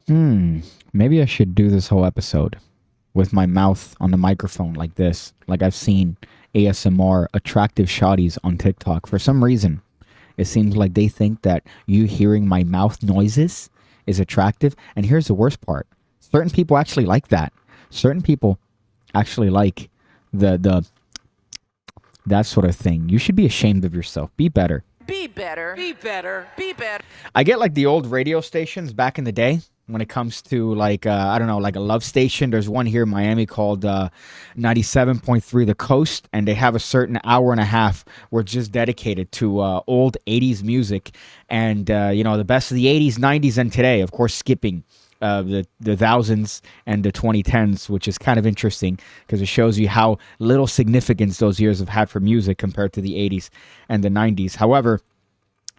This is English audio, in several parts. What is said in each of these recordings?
Maybe I should do this whole episode with my mouth on the microphone like this. Like I've seen ASMR attractive shotties on TikTok. For some reason, it seems like they think that you hearing my mouth noises is attractive. And here's the worst part. Certain people actually like that. Certain people actually like the that sort of thing. You should be ashamed of yourself. Be better. Be better. Be better. Be better. I get like the old radio stations back in the day when it comes to like, I don't know, like a love station. There's one here in Miami called 97.3 The Coast, and they have a certain hour and a half where it's just dedicated to old 80s music and, the best of the 80s, 90s, and today, of course, skipping the thousands and the 2010s, which is kind of interesting because it shows you how little significance those years have had for music compared to the 80s and the 90s. However,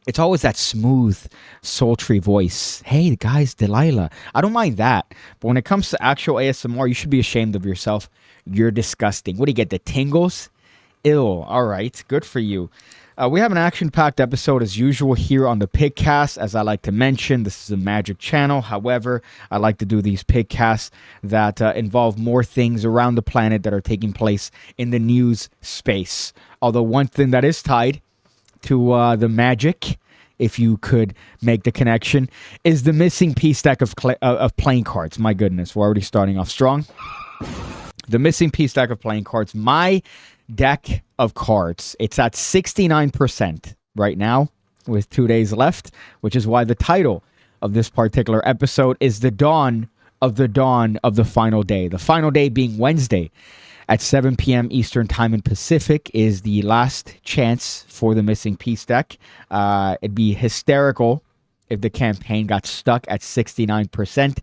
it's always that smooth, sultry voice. Hey, guys, Delilah. I don't mind that. But when it comes to actual ASMR, you should be ashamed of yourself. You're disgusting. What do you get, the tingles? Ill. All right, good for you. We have an action-packed episode as usual here on the Pigcast. As I like to mention, this is a magic channel. However, I like to do these Pigcasts that involve more things around the planet that are taking place in the news space. Although one thing that is tied to the magic, if you could make the connection, is the missing piece deck of playing cards. My goodness, we're already starting off strong. The missing piece deck of playing cards. My deck of cards, it's at 69% right now with 2 days left, which is why the title of this particular episode is The Dawn of the Final Day. The final day being Wednesday at 7 p.m. Eastern Time in Pacific is the last chance for the missing piece deck. It'd be hysterical if the campaign got stuck at 69%.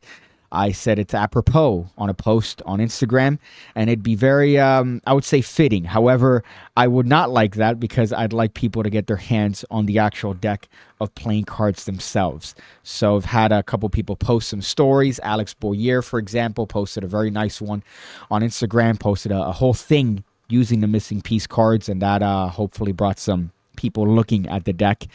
I said it's apropos on a post on Instagram, and it'd be very, I would say, fitting. However, I would not like that because I'd like people to get their hands on the actual deck of playing cards themselves. So I've had a couple people post some stories. Alex Boyer, for example, posted a very nice one on Instagram, posted a whole thing using the missing piece cards, and that hopefully brought some people looking at the deck.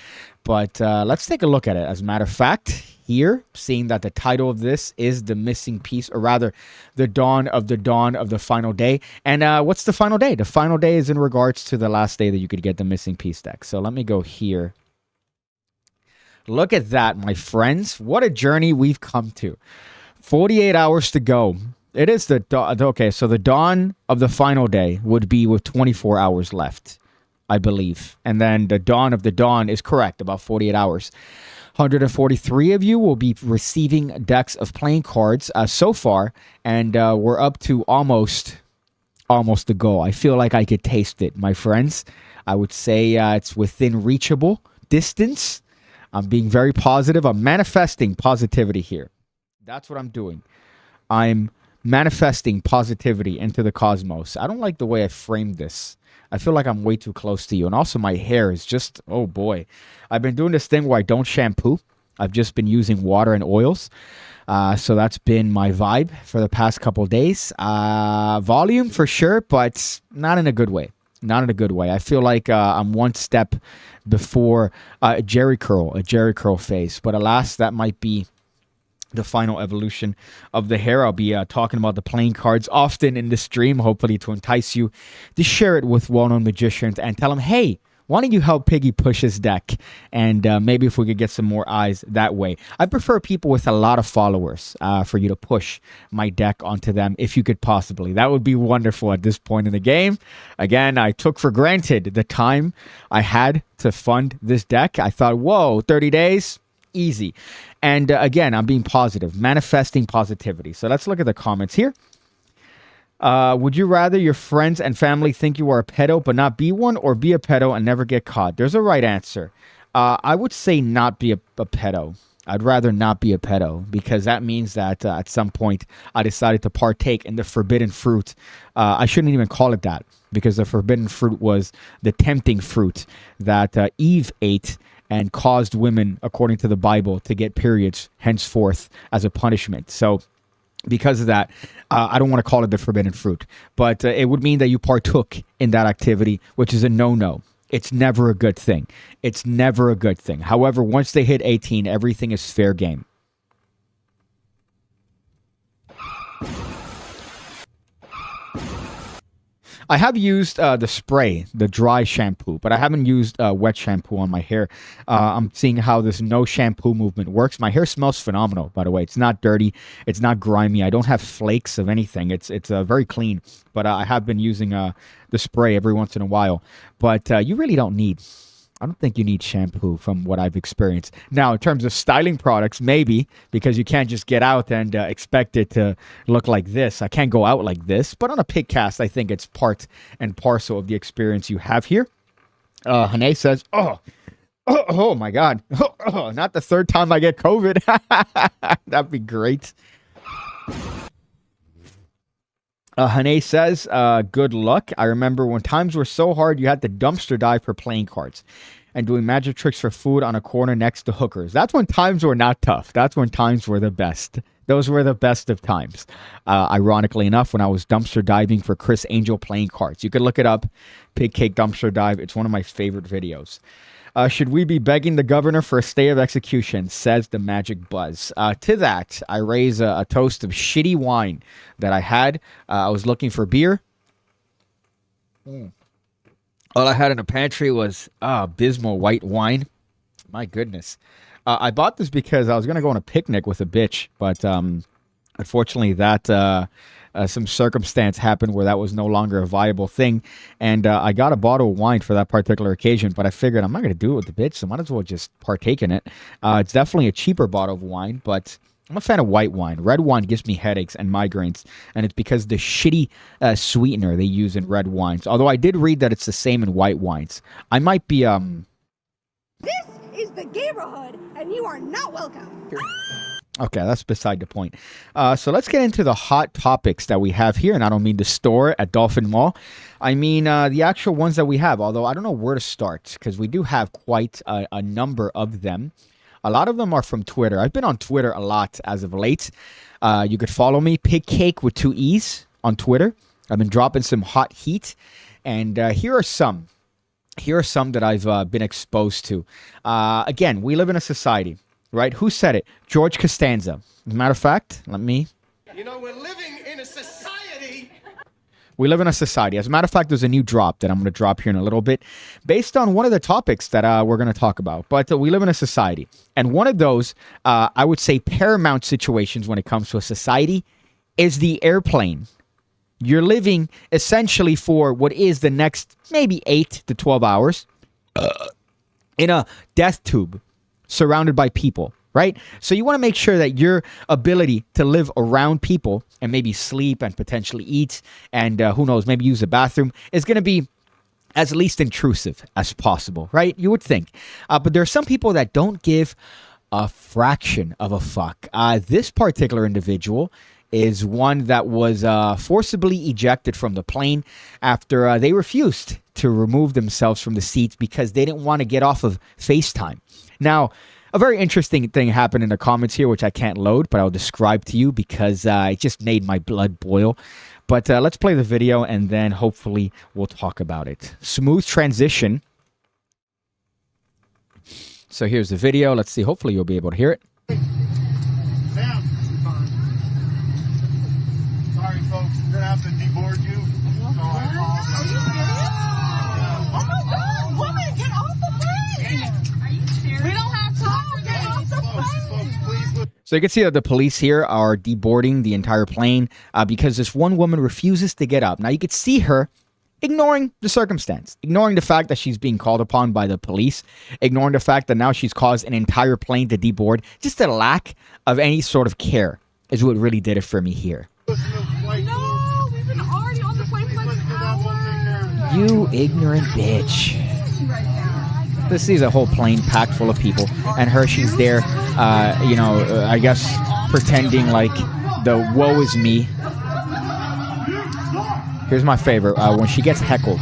But let's take a look at it. As a matter of fact, here, seeing that the title of this is The Missing Piece, or rather, the dawn of the final day. And what's the final day? The final day is in regards to the last day that you could get the missing piece deck. So let me go here. Look at that, my friends. What a journey we've come to. 48 hours to go. It is the dawn. Okay, so the dawn of the final day would be with 24 hours left, I believe. And then the dawn of the dawn is correct, about 48 hours. 143 of you will be receiving decks of playing cards so far, and we're up to almost the goal. I feel like I could taste it, my friends. I would say it's within reachable distance. I'm being very positive. I'm manifesting positivity here. That's what I'm doing. I'm manifesting positivity into the cosmos. I don't like the way I framed this. I feel like I'm way too close to you. And also my hair is just, oh boy. I've been doing this thing where I don't shampoo. I've just been using water and oils. So that's been my vibe for the past couple days. Volume for sure, but not in a good way. Not in a good way. I feel like I'm one step before a Jerry curl phase. But alas, that might be the final evolution of the hair. I'll be talking about the playing cards often in the stream, hopefully to entice you to share it with well-known magicians and tell them, hey, why don't you help Piggy push his deck? And maybe if we could get some more eyes that way. I prefer people with a lot of followers for you to push my deck onto them if you could possibly. That would be wonderful at this point in the game. Again, I took for granted the time I had to fund this deck. I thought, whoa, 30 days? Easy. And again, I'm being positive, manifesting positivity. So let's look at the comments here. Would you rather your friends and family think you are a pedo but not be one, or be a pedo and never get caught? There's a right answer. I would say not be a pedo. I'd rather not be a pedo because that means that at some point I decided to partake in the forbidden fruit. I shouldn't even call it that because the forbidden fruit was the tempting fruit that Eve ate and caused women, according to the Bible, to get periods henceforth as a punishment. So because of that, I don't want to call it the forbidden fruit, but it would mean that you partook in that activity, which is a no-no. It's never a good thing. It's never a good thing. However, once they hit 18, everything is fair game. I have used the spray, the dry shampoo, but I haven't used wet shampoo on my hair. I'm seeing how this no shampoo movement works. My hair smells phenomenal, by the way. It's not dirty. It's not grimy. I don't have flakes of anything. It's very clean. But I have been using the spray every once in a while. But you really don't need... I don't think you need shampoo from what I've experienced. Now, in terms of styling products, maybe, because you can't just get out and expect it to look like this. I can't go out like this. But on a Pigcast, I think it's part and parcel of the experience you have here. Hane says, oh my God. Not the third time I get COVID. That'd be great. Hane says, good luck. I remember when times were so hard, you had to dumpster dive for playing cards and doing magic tricks for food on a corner next to hookers. That's when times were not tough. That's when times were the best. Those were the best of times. Ironically enough, when I was dumpster diving for Chris Angel playing cards. You could look it up, PigCake Dumpster Dive. It's one of my favorite videos. Should we be begging the governor for a stay of execution, says the Magic Buzz. To that, I raise a toast of shitty wine that I had. I was looking for beer. All I had in the pantry was abysmal white wine. My goodness. I bought this because I was going to go on a picnic with a bitch, but unfortunately that... some circumstance happened where that was no longer a viable thing. And I got a bottle of wine for that particular occasion, but I figured I'm not going to do it with the bitch, so might as well just partake in it. It's definitely a cheaper bottle of wine, but I'm a fan of white wine. Red wine gives me headaches and migraines, and it's because the shitty sweetener they use in red wines. Although I did read that it's the same in white wines. I might be... This is the neighborhood, and you are not welcome. Okay, that's beside the point. So let's get into the hot topics that we have here. And I don't mean the store at Dolphin Mall. I mean the actual ones that we have, although I don't know where to start because we do have quite a number of them. A lot of them are from Twitter. I've been on Twitter a lot as of late. You could follow me, PigCake with 2 E's on Twitter. I've been dropping some hot heat. And here are some. Here are some that I've been exposed to. Again, we live in a society. Right? Who said it? George Costanza. As a matter of fact, let me... You know, we're living in a society. We live in a society. As a matter of fact, there's a new drop that I'm going to drop here in a little bit based on one of the topics that we're going to talk about. But we live in a society. And one of those, I would say, paramount situations when it comes to a society is the airplane. You're living essentially for what is the next maybe 8 to 12 hours in a death tube. Surrounded by people, right? So you want to make sure that your ability to live around people and maybe sleep and potentially eat and who knows, maybe use the bathroom is going to be as least intrusive as possible, right? You would think. But there are some people that don't give a fraction of a fuck. This particular individual is one that was forcibly ejected from the plane after they refused to remove themselves from the seats because they didn't want to get off of FaceTime. Now, a very interesting thing happened in the comments here, which I can't load, but I'll describe to you because it just made my blood boil. But let's play the video, and then hopefully we'll talk about it. Smooth transition. So here's the video. Let's see. Hopefully you'll be able to hear it. Ma'am. Sorry, folks. We're going to have to deboard you. So I apologize. Are you serious? Oh my God, woman, get off the plane! Are you serious? We don't have time. Get off the plane. Folks, please look. So you can see that the police here are deboarding the entire plane because this one woman refuses to get up. Now you could see her ignoring the circumstance, ignoring the fact that she's being called upon by the police, ignoring the fact that now she's caused an entire plane to deboard. Just a lack of any sort of care is what really did it for me here. No, we've been already on the plane for like an hour. You ignorant bitch. Right now. This is a whole plane packed full of people, and her, she's there, I guess pretending like the woe is me. Here's my favorite, when she gets heckled.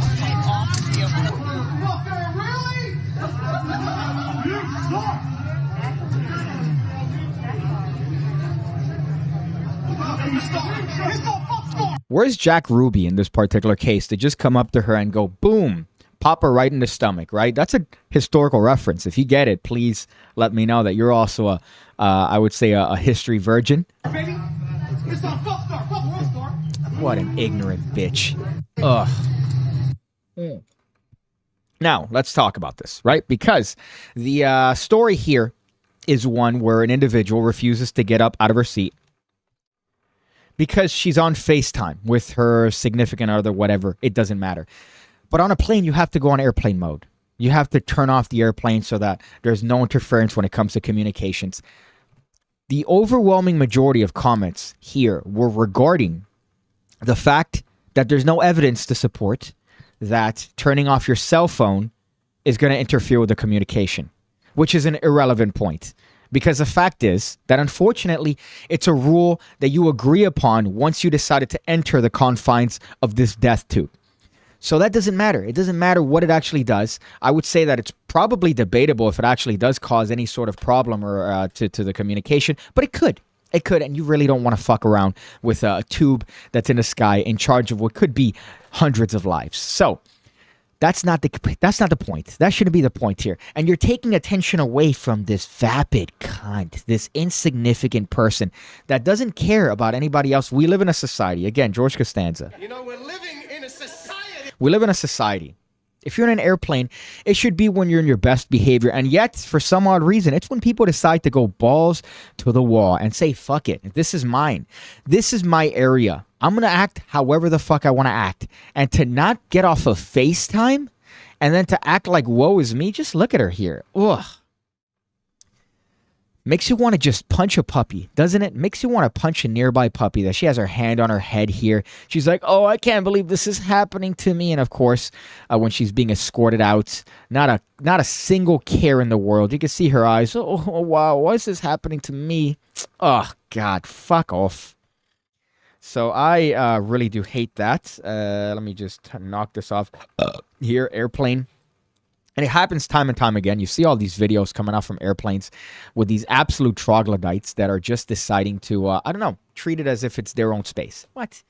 Where's Jack Ruby in this particular case to just come up to her and go, boom, pop her right in the stomach, right? That's a historical reference. If you get it, please let me know that you're also I would say a history virgin. What an ignorant bitch. Ugh. Now, let's talk about this, right? Because the story here is one where an individual refuses to get up out of her seat because she's on FaceTime with her significant other, whatever. It doesn't matter. But on a plane, you have to go on airplane mode. You have to turn off the airplane so that there's no interference when it comes to communications. The overwhelming majority of comments here were regarding the fact that there's no evidence to support that turning off your cell phone is going to interfere with the communication, which is an irrelevant point. Because the fact is that, unfortunately, it's a rule that you agree upon once you decided to enter the confines of this death tube. So that doesn't matter. It doesn't matter what it actually does. I would say that it's probably debatable if it actually does cause any sort of problem or to the communication, but it could. It could, and you really don't want to fuck around with a tube that's in the sky in charge of what could be hundreds of lives. So that's not the point. That shouldn't be the point here. And you're taking attention away from this vapid cunt, this insignificant person that doesn't care about anybody else. We live in a society. Again, George Costanza. You know, we're living in a society. We live in a society. If you're in an airplane, it should be when you're in your best behavior. And yet, for some odd reason, it's when people decide to go balls to the wall and say, fuck it. This is mine. This is my area. I'm going to act however the fuck I want to act. And to not get off of FaceTime and then to act like woe is me, just look at her here. Ugh. Makes you want to just punch a puppy, doesn't it? Makes you want to punch a nearby puppy that she has her hand on her head here. She's like, oh, I can't believe this is happening to me. And of course, when she's being escorted out, not a single care in the world. You can see her eyes. Oh, wow, why is this happening to me? Oh, God, fuck off. So I really do hate that. Let me just knock this off here, airplane. And it happens time and time again. You see all these videos coming out from airplanes with these absolute troglodytes that are just deciding to, I don't know, treat it as if it's their own space. What?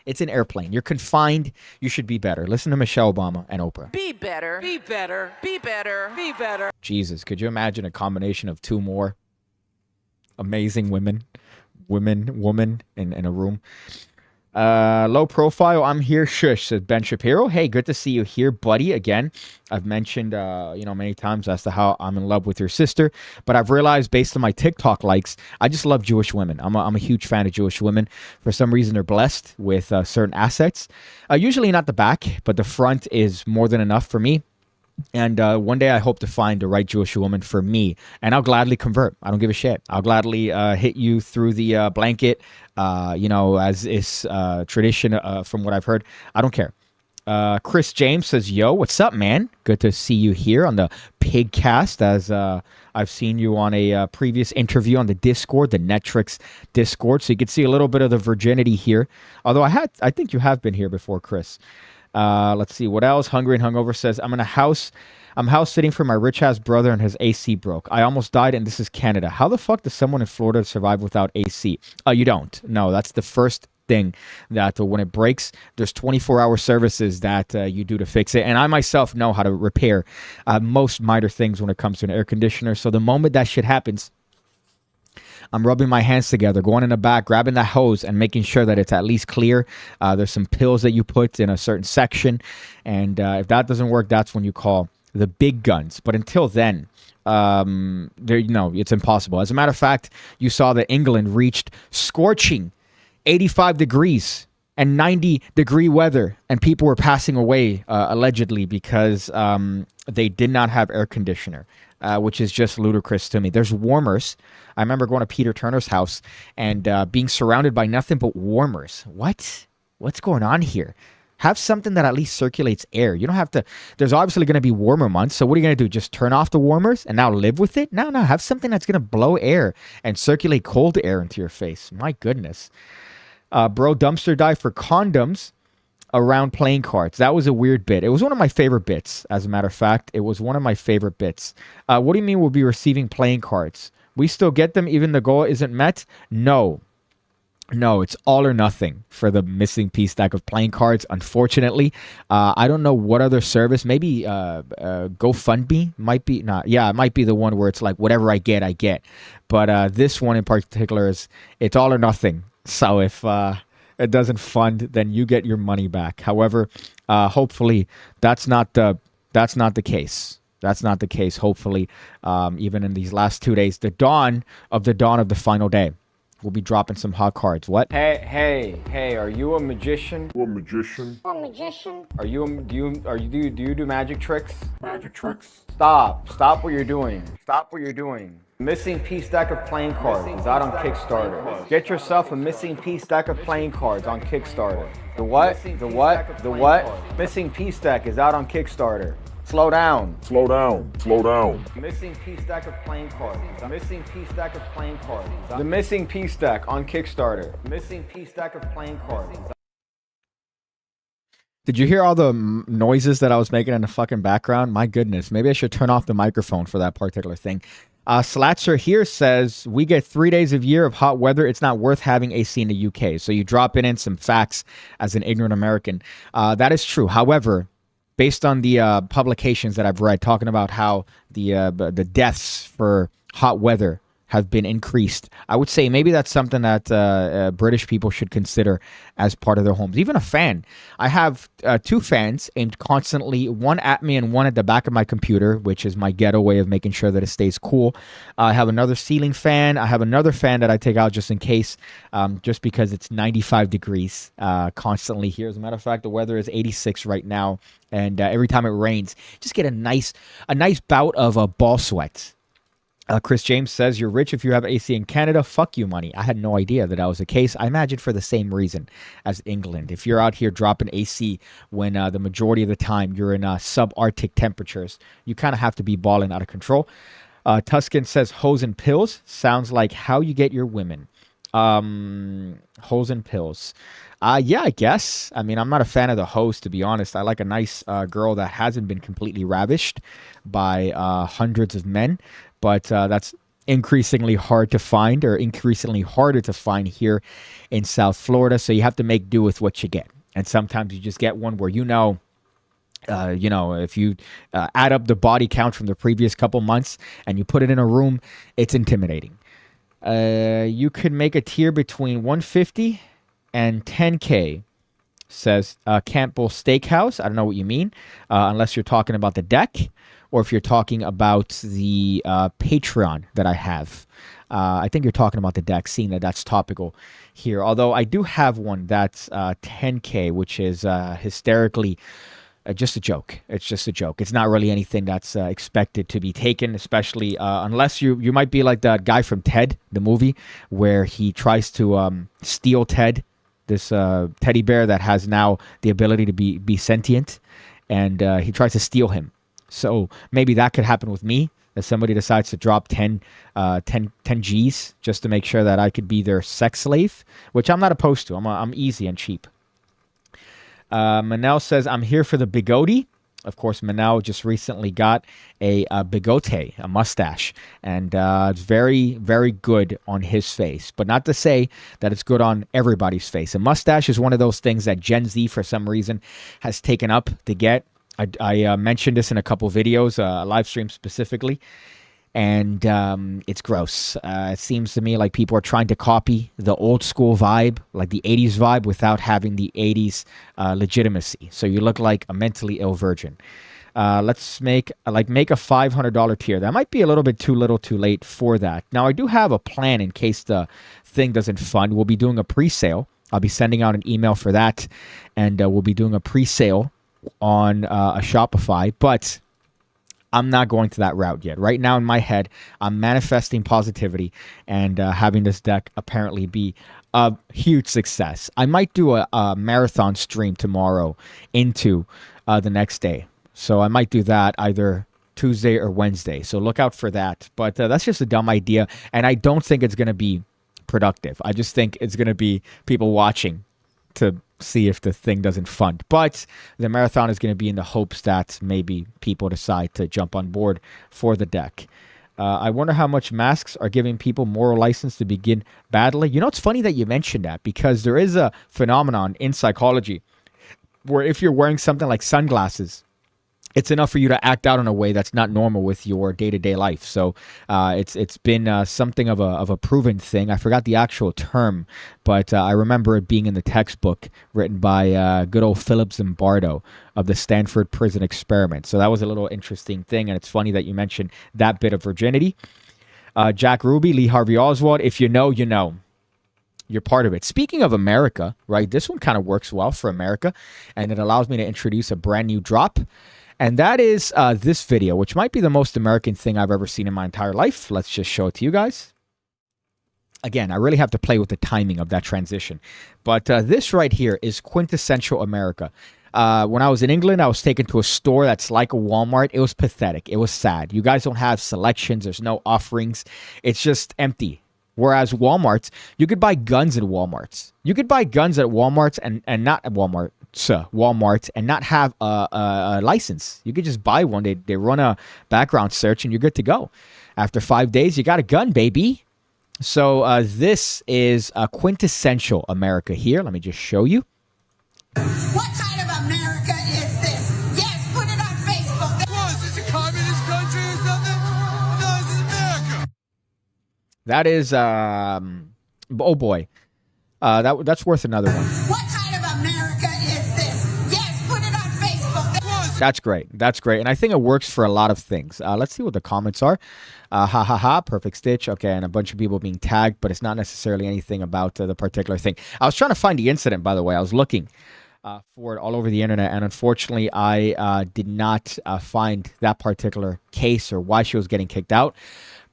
It's an airplane. You're confined. You should be better. Listen to Michelle Obama and Oprah. Be better. Be better. Be better. Be better. Jesus, could you imagine a combination of two more amazing women in a room? Low profile, I'm here, shush, said Ben Shapiro. Hey, good to see you here, buddy. Again, I've mentioned, many times as to how I'm in love with your sister, but I've realized based on my TikTok likes, I just love Jewish women. I'm a huge fan of Jewish women. For some reason, they're blessed with certain assets. Usually not the back, but the front is more than enough for me. And one day I hope to find the right Jewish woman for me, and I'll gladly convert. I don't give a shit. I'll gladly hit you through the blanket, as is tradition from what I've heard. I don't care. Chris James says, yo, what's up, man? Good to see you here on the Pigcast, as I've seen you on a previous interview on the Discord, the Netrix Discord, so you can see a little bit of the virginity here. Although I think you have been here before, Chris. Let's see what else. Hungry and Hungover says, I'm house sitting for my rich ass brother and his AC broke. I almost died, and this is Canada. How the fuck does someone in Florida survive without AC? You don't. No, that's the first thing that when it breaks, there's 24-hour services that you do to fix it. And I myself know how to repair most minor things when it comes to an air conditioner. So the moment that shit happens, I'm rubbing my hands together, going in the back, grabbing that hose and making sure that it's at least clear. There's some pills that you put in a certain section. And if that doesn't work, that's when you call the big guns. But until then, it's impossible. As a matter of fact, you saw that England reached scorching 85 degrees and 90-degree weather. And people were passing away, allegedly, because they did not have air conditioner. Which is just ludicrous to me. There's warmers. I remember going to Peter Turner's house and being surrounded by nothing but warmers. What's going on here? Have something that at least circulates air. You don't have to. There's obviously going to be warmer months. So what are you going to do? Just turn off the warmers and now live with it? No. Have something that's going to blow air and circulate cold air into your face. My goodness. Bro, dumpster dive for condoms around playing cards. That was a weird bit. It was one of my favorite bits, as a matter of fact. It was one of my favorite bits. What do you mean we'll be receiving playing cards? We still get them even the goal isn't met? No, it's all or nothing for the missing piece stack of playing cards, unfortunately. I don't know what other service. Maybe GoFundMe might be. It might be the one where it's like, whatever I get. But this one in particular it's all or nothing. So if it doesn't fund, then you get your money back. However, hopefully that's not the case. That's not the case. Hopefully, even in these last 2 days, the dawn of the final day, we'll be dropping some hot cards. What? Hey! Are you a magician? What magician? Are you? Do you do magic tricks? Magic tricks? Stop what you're doing. Stop what you're doing. Missing piece deck of playing cards is out on Kickstarter. Get yourself a missing piece deck of playing cards on Kickstarter. The what? The what? The what? Missing piece deck is out on Kickstarter. Slow down. Slow down. Slow down. Missing piece deck of playing cards. Missing piece deck of playing cards. The missing piece deck on Kickstarter. Missing piece deck of playing cards. Did you hear all the noises that I was making in the fucking background? My goodness. Maybe I should turn off the microphone for that particular thing. Slatzer here says, we get 3 days of year of hot weather. It's not worth having AC in the UK. So you drop in some facts as an ignorant American. That is true. However, based on the publications that I've read talking about how the deaths for hot weather have been increased, I would say maybe that's something that British people should consider as part of their homes. Even a fan. I have 2 fans aimed constantly, one at me and one at the back of my computer, which is my ghetto way of making sure that it stays cool. I have another ceiling fan. I have another fan that I take out just in case, just because it's 95 degrees constantly here. As a matter of fact, the weather is 86 right now, and every time it rains, just get a nice bout of ball sweat. Chris James says, you're rich if you have AC in Canada. Fuck you money. I had no idea that was the case. I imagine for the same reason as England. If you're out here dropping AC when the majority of the time you're in subarctic temperatures, you kind of have to be balling out of control. Tuscan says, hose and pills. Sounds like how you get your women. Hose and pills. Yeah, I guess. I mean, I'm not a fan of the hose, to be honest. I like a nice girl that hasn't been completely ravished by hundreds of men. But that's increasingly hard to find, or increasingly harder to find here in South Florida. So you have to make do with what you get. And sometimes you just get one where if you add up the body count from the previous couple months and you put it in a room, it's intimidating. You could make a tier between 150 and 10K, says Campbell Steakhouse. I don't know what you mean, unless you're talking about the deck, or if you're talking about the Patreon that I have. I think you're talking about the deck, seeing that that's topical here. Although I do have one that's 10K, which is hysterically just a joke. It's just a joke. It's not really anything that's expected to be taken, especially unless you might be like that guy from Ted, the movie, where he tries to steal Ted, this teddy bear that has now the ability to be sentient, and he tries to steal him. So maybe that could happen with me, that somebody decides to drop 10 G's just to make sure that I could be their sex slave, which I'm not opposed to. I'm easy and cheap. Manel says, I'm here for the bigote. Of course, Manel just recently got a bigote, a mustache, and it's very, very good on his face. But not to say that it's good on everybody's face. A mustache is one of those things that Gen Z, for some reason, has taken up to get. I mentioned this in a couple videos, live stream specifically, and it's gross. It seems to me like people are trying to copy the old school vibe, like the 80s vibe, without having the 80s legitimacy. So you look like a mentally ill virgin. Let's make a $500 tier. That might be a little bit too little too late for that. Now, I do have a plan in case the thing doesn't fund. We'll be doing a pre-sale. I'll be sending out an email for that, and we'll be doing a pre-sale on a Shopify, but I'm not going to that route yet. Right now in my head, I'm manifesting positivity and having this deck apparently be a huge success. I might do a marathon stream tomorrow into the next day. So I might do that either Tuesday or Wednesday. So look out for that. But that's just a dumb idea. And I don't think it's going to be productive. I just think it's going to be people watching to see if the thing doesn't fund. But the marathon is going to be in the hopes that maybe people decide to jump on board for the deck. I wonder how much masks are giving people moral license to begin battling. You know, it's funny that you mentioned that, because there is a phenomenon in psychology where if you're wearing something like sunglasses it's enough for you to act out in a way that's not normal with your day-to-day life. So it's been something of a proven thing. I forgot the actual term, but I remember it being in the textbook written by good old Philip Zimbardo of the Stanford Prison Experiment. So that was a little interesting thing, and it's funny that you mentioned that bit of virginity. Jack Ruby, Lee Harvey Oswald, if you know, you know. You're part of it. Speaking of America, right, this one kind of works well for America, and it allows me to introduce a brand new drop. And that is this video, which might be the most American thing I've ever seen in my entire life. Let's just show it to you guys. Again, I really have to play with the timing of that transition. But this right here is quintessential America. When I was in England, I was taken to a store that's like a Walmart. It was pathetic. It was sad. You guys don't have selections. There's no offerings. It's just empty. Whereas Walmarts, you could buy guns at Walmarts. You could buy guns at Walmarts and not at Walmart and not have a license. You could just buy one. They run a background search and you're good to go. After 5 days, you got a gun, baby. So this is a quintessential America here. Let me just show you. What kind of America is this? Yes, put it on Facebook. What, is this a communist country or something? No, this is America. That is, oh boy, that's worth another one. What kind of America is this? Yes, put it on Facebook. That's great. That's great. And I think it works for a lot of things. Let's see what the comments are. Ha ha ha, perfect stitch. Okay, and a bunch of people being tagged, but it's not necessarily anything about the particular thing. I was trying to find the incident, by the way. I was looking for it all over the internet, and unfortunately, I did not find that particular case or why she was getting kicked out.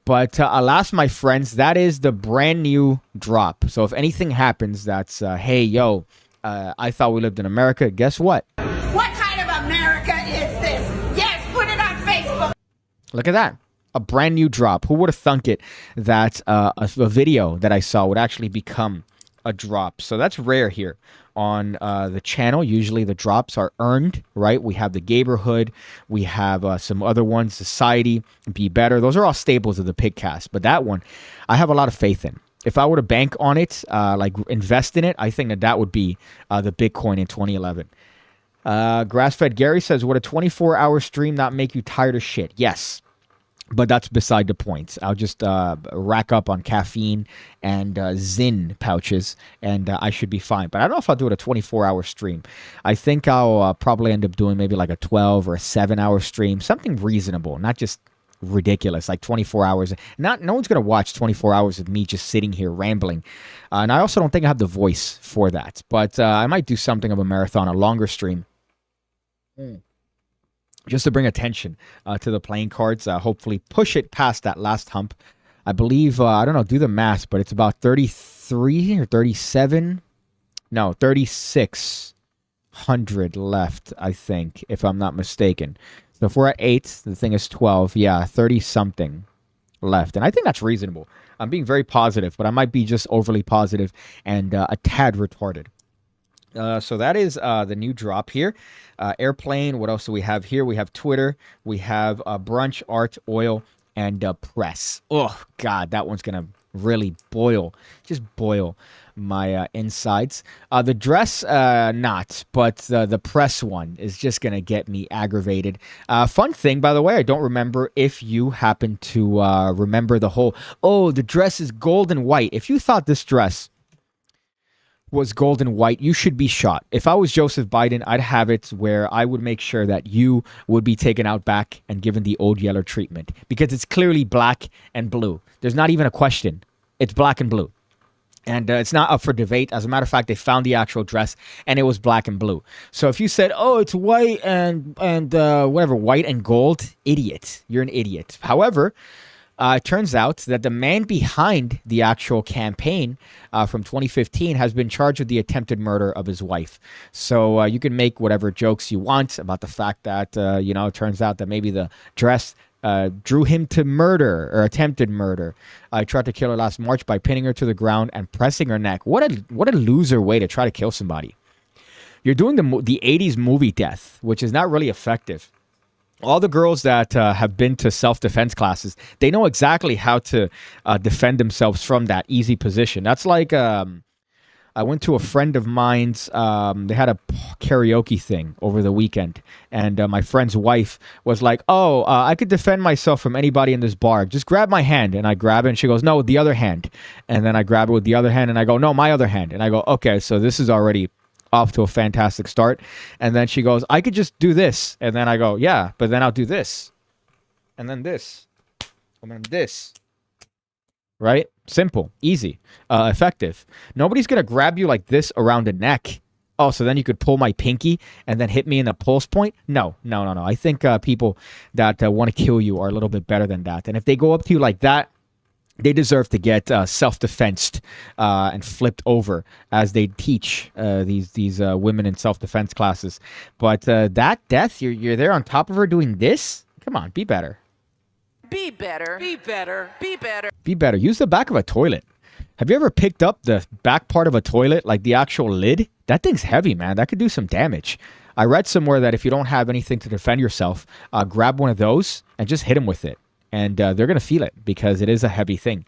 But alas, my friends, that is the brand new drop. So if anything happens that's, hey, yo, I thought we lived in America, guess what? What kind of America is this? Yes, put it on Facebook. Look at that. A brand new drop. Who would have thunk it that a video that I saw would actually become a drop? So that's rare here on the channel. Usually the drops are earned, right? We have the Neighborhood. We have some other ones, Society, Be Better. Those are all staples of the Pigcast. But that one, I have a lot of faith in. If I were to bank on it, like invest in it, I think that would be the Bitcoin in 2011. Grass-Fed Gary says, would a 24-hour stream not make you tired of shit? Yes. But that's beside the point. I'll just rack up on caffeine and Zyn pouches, and I should be fine. But I don't know if I'll do it a 24-hour stream. I think I'll probably end up doing maybe like a 12 or a 7-hour stream, something reasonable, not just ridiculous, like 24 hours. No one's going to watch 24 hours of me just sitting here rambling. And I also don't think I have the voice for that. But I might do something of a marathon, a longer stream. Just to bring attention to the playing cards, hopefully push it past that last hump. I believe, I don't know, do the math, but it's about 33 or 37. No, 3,600 left, I think, if I'm not mistaken. So if we're at 8, the thing is 12. Yeah, 30-something left. And I think that's reasonable. I'm being very positive, but I might be just overly positive and a tad retarded. So that is the new drop here. Airplane. What else do we have here? We have Twitter. We have Brunch, Art, Oil, and Press. Oh, God, that one's going to really just boil my insides. The dress, not, but the press one is just going to get me aggravated. Fun thing, by the way, I don't remember if you happen to remember the whole, oh, the dress is gold and white. If you thought this dress was gold and white, you should be shot. If I was Joseph Biden, I'd have it where I would make sure that you would be taken out back and given the Old Yeller treatment, because it's clearly black and blue. There's not even a question. It's black and blue. And it's not up for debate. As a matter of fact, they found the actual dress and it was black and blue. So if you said, oh, it's white and whatever, white and gold, idiot. You're an idiot. However, it turns out that the man behind the actual campaign from 2015 has been charged with the attempted murder of his wife. So you can make whatever jokes you want about the fact that, it turns out that maybe the dress drew him to murder or attempted murder. I tried to kill her last March by pinning her to the ground and pressing her neck. What a loser way to try to kill somebody. You're doing the 80s movie death, which is not really effective. All the girls that have been to self-defense classes, they know exactly how to defend themselves from that easy position. That's like, I went to a friend of mine's. They had a karaoke thing over the weekend, and my friend's wife was like, "Oh, I could defend myself from anybody in this bar. Just grab my hand." And I grab it, and she goes, "No, with the other hand." And then I grab it with the other hand, and I go, "No, my other hand." And I go, "Okay, so this is already off to a fantastic start." And then she goes, "I could just do this." And then I go, "Yeah, but then I'll do this, and then this, and then this." Right? Simple, easy, effective. Nobody's going to grab you like this around the neck. Oh, so then you could pull my pinky and then hit me in the pulse point? No. I think people that want to kill you are a little bit better than that. And if they go up to you like that, they deserve to get self-defensed and flipped over as they teach these women in self-defense classes. But that death, you're there on top of her doing this? Come on, be better. Be better. Be better. Be better. Be better. Use the back of a toilet. Have you ever picked up the back part of a toilet, like the actual lid? That thing's heavy, man. That could do some damage. I read somewhere that if you don't have anything to defend yourself, grab one of those and just hit them with it. And they're going to feel it because it is a heavy thing.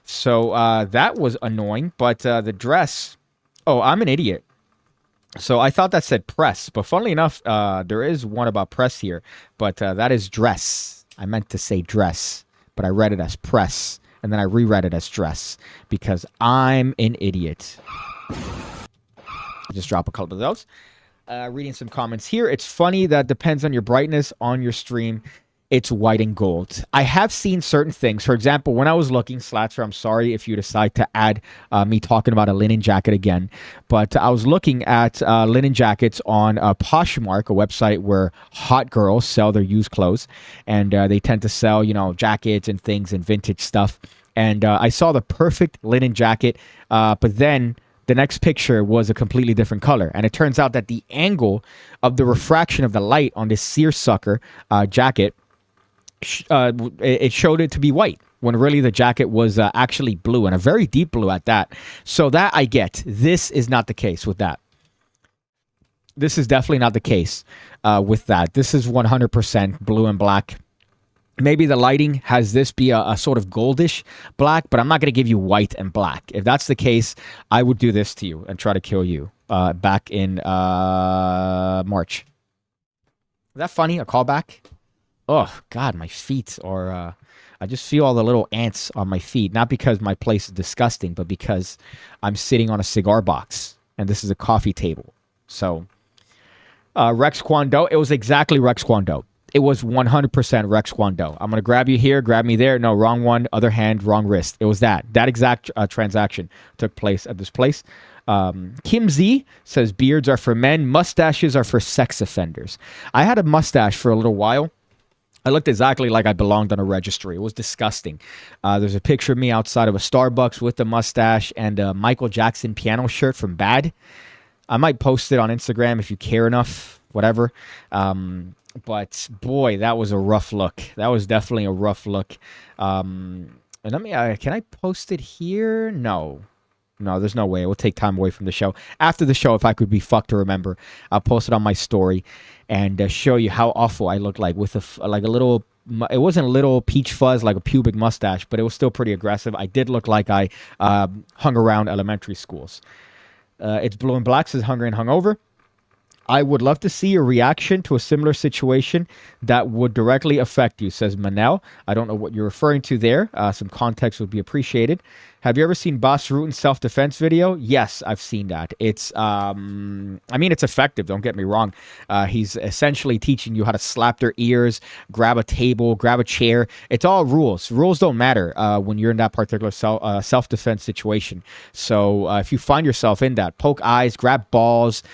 So that was annoying. But the dress, oh, I'm an idiot. So I thought that said press. But funnily enough, there is one about press here. But that is dress. I meant to say dress, but I read it as press, and then I reread it as dress because I'm an idiot. Just drop a couple of those. Reading some comments here. It's funny that depends on your brightness on your stream. It's white and gold. I have seen certain things. For example, when I was looking, Slatzer, I'm sorry if you decide to add me talking about a linen jacket again, but I was looking at linen jackets on Poshmark, a website where hot girls sell their used clothes, and they tend to sell, jackets and things and vintage stuff. And I saw the perfect linen jacket, but then the next picture was a completely different color. And it turns out that the angle of the refraction of the light on this seersucker jacket, it showed it to be white when really the jacket was actually blue, and a very deep blue at that. So that I get. This is not the case with that. This is definitely not the case with that. This is 100% blue and black. Maybe the lighting has this be a sort of goldish black, but I'm not going to give you white and black. If that's the case, I would do this to you and try to kill you back in March. Is that funny? A callback? Oh, God, my feet are... I just feel all the little ants on my feet. Not because my place is disgusting, but because I'm sitting on a cigar box. And this is a coffee table. So, Rex Kwon Do. It was exactly Rex Kwon Do. It was 100% Rex Kwon Do. I'm going to grab you here, grab me there. No, wrong one. Other hand, wrong wrist. It was that. That exact transaction took place at this place. Kim Z says, beards are for men. Mustaches are for sex offenders. I had a mustache for a little while. I looked exactly like I belonged on a registry. It was disgusting. There's a picture of me outside of a Starbucks with the mustache and a Michael Jackson piano shirt from Bad. I might post it on Instagram if you care enough, whatever. But boy, that was a rough look. That was definitely a rough look. And let me, can I post it here? No, there's no way. It will take time away from the show. After the show, if I could be fucked to remember, I'll post it on my story and show you how awful I looked like with a little. It wasn't a little peach fuzz like a pubic mustache, but it was still pretty aggressive. I did look like I hung around elementary schools. It's blue and black, says Hungry and Hungover. I would love to see a reaction to a similar situation that would directly affect you, says Manel. I don't know what you're referring to there. Some context would be appreciated. Have you ever seen Boss Rutan's self-defense video? Yes, I've seen that. It's, it's effective. Don't get me wrong. He's essentially teaching you how to slap their ears, grab a table, grab a chair. It's all rules. Rules don't matter when you're in that particular self-defense situation. So if you find yourself in that, poke eyes, grab balls,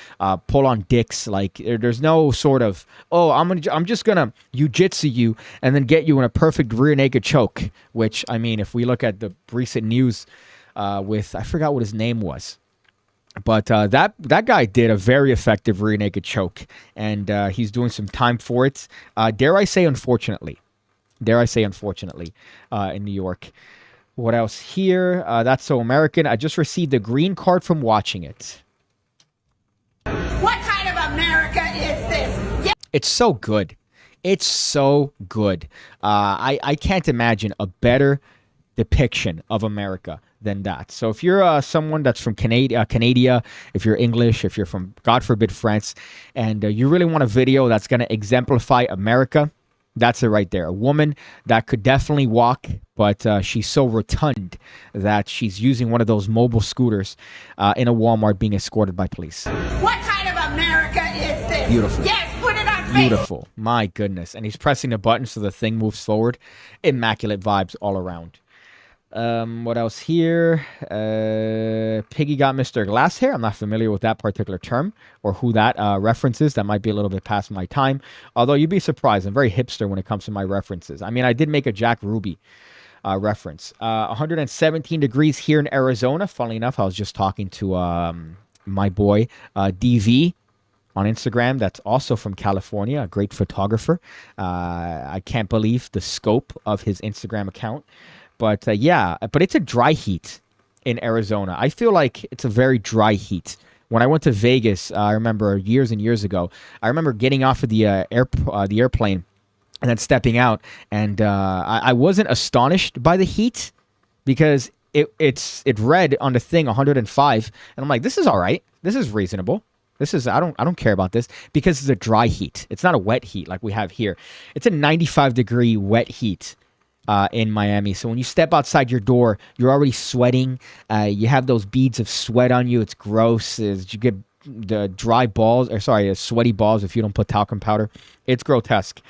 pull on dicks. Like there's no sort of, I'm just gonna jiu-jitsu you and then get you in a perfect rear naked choke. Which, I mean, if we look at the recent news with, I forgot what his name was, but that guy did a very effective rear naked choke, and he's doing some time for it. Dare I say, unfortunately, in New York. What else here? That's so American. I just received a green card from watching it. What kind of America is this? Yeah. It's so good. It's so good. I can't imagine a better depiction of America than that. So if you're someone that's from Canada, if you're English, if you're from, God forbid, France, and you really want a video that's going to exemplify America, that's it right there. A woman that could definitely walk, but she's so rotund that she's using one of those mobile scooters in a Walmart being escorted by police. What kind of America is this? Beautiful. Yes, put it on Facebook. Beautiful. My goodness. And he's pressing the button so the thing moves forward. Immaculate vibes all around. What else here? Piggy got Mr. Glass hair. I'm not familiar with that particular term or who that references. That might be a little bit past my time. Although you'd be surprised. I'm very hipster when it comes to my references. I mean, I did make a Jack Ruby reference. 117 degrees here in Arizona. Funnily enough, I was just talking to my boy DV on Instagram. That's also from California, a great photographer. I can't believe the scope of his Instagram account. But yeah, but it's a dry heat in Arizona. I feel like it's a very dry heat. When I went to Vegas, I remember years and years ago, I remember getting off of the airplane and then stepping out. And I wasn't astonished by the heat because it read on the thing 105. And I'm like, this is all right. This is reasonable. This is I don't care about this because it's a dry heat. It's not a wet heat like we have here. It's a 95-degree wet heat. In Miami. So when you step outside your door, you're already sweating. You have those beads of sweat on you. It's gross. You get the dry balls, or sorry, sweaty balls if you don't put talcum powder. It's grotesque.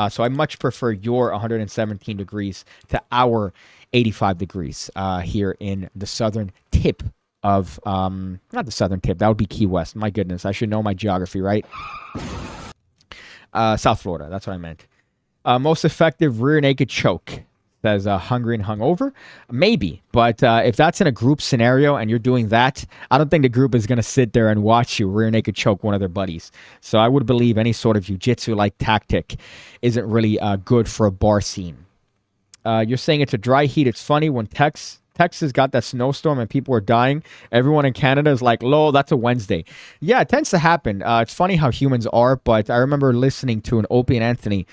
So I much prefer your 117 degrees to our 85 degrees here in the southern tip of, not the southern tip, that would be Key West. My goodness, I should know my geography, right? South Florida, that's what I meant. Most effective rear naked choke. Says hungry and hungover. Maybe. But if that's in a group scenario and you're doing that, I don't think the group is going to sit there and watch you rear naked choke one of their buddies. So I would believe any sort of jiu-jitsu-like tactic isn't really good for a bar scene. You're saying it's a dry heat. It's funny when Texas got that snowstorm and people were dying. Everyone in Canada is like, lol, that's a Wednesday. Yeah, it tends to happen. It's funny how humans are, but I remember listening to an Opie and Anthony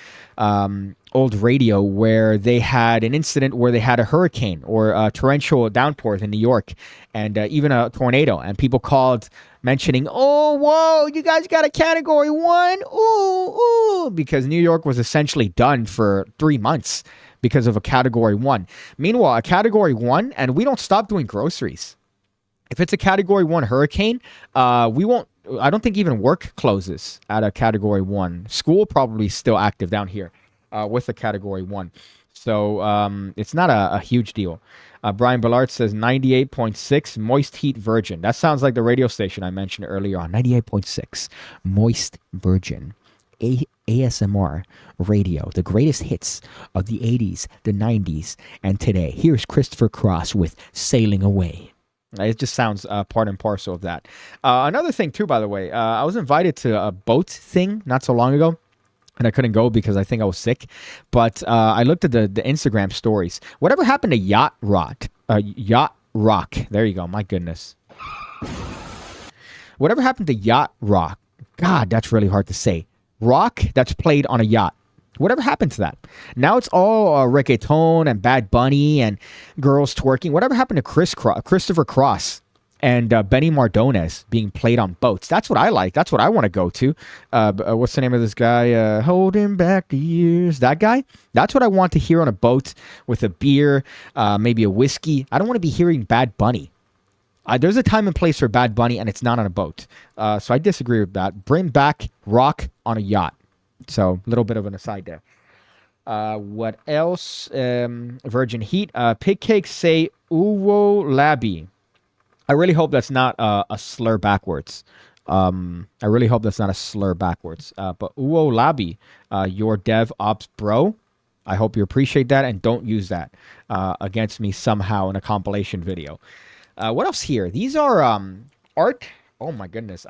old radio where they had an incident where they had a hurricane or torrential downpours in New York and even a tornado. And people called mentioning, oh, whoa, you guys got a category 1? Ooh, because New York was essentially done for 3 months. Because of a category 1. Meanwhile, a category 1, and we don't stop doing groceries. If it's a category 1 hurricane, we won't, I don't think even work closes at a category 1. School probably still active down here with a category 1. So it's not a huge deal. Brian Ballard says 98.6 moist heat virgin. That sounds like the radio station I mentioned earlier on. 98.6 moist virgin. ASMR radio, the greatest hits of the 80s, the 90s, and today. Here's Christopher Cross with Sailing Away. It just sounds part and parcel of that. Another thing, too, by the way, I was invited to a boat thing not so long ago, and I couldn't go because I think I was sick. But I looked at the Instagram stories. Whatever happened to Yacht Rock? Yacht Rock. There you go. My goodness. Whatever happened to Yacht Rock? God, that's really hard to say. Rock that's played on a yacht. Whatever happened to that? Now it's all reggaeton and Bad Bunny and girls twerking. Whatever happened to Christopher Cross and Benny Mardones being played on boats? That's what I like. That's what I want to go to. What's the name of this guy? Holding back the years. That guy? That's what I want to hear on a boat with a beer, maybe a whiskey. I don't want to be hearing Bad Bunny. There's a time and place for Bad Bunny, and it's not on a boat. So I disagree with that. Bring back rock on a yacht. So a little bit of an aside there. What else? Virgin Heat. PigCake say Uwo Labi. I really hope that's not a slur backwards. I really hope that's not a slur backwards. But Uwo Labi, your dev ops bro, I hope you appreciate that and don't use that against me somehow in a compilation video. What else here? These are art. Oh my goodness.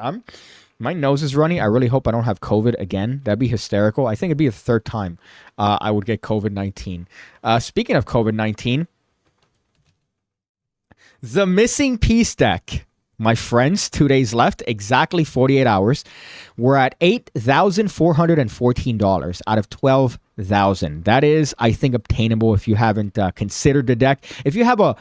My nose is running. I really hope I don't have COVID again. That'd be hysterical. I think it'd be the third time I would get COVID-19. Speaking of COVID-19, the missing piece deck. My friends, 2 days left, exactly 48 hours. We're at $8,414 out of That is, I think, obtainable if you haven't considered the deck. If you have a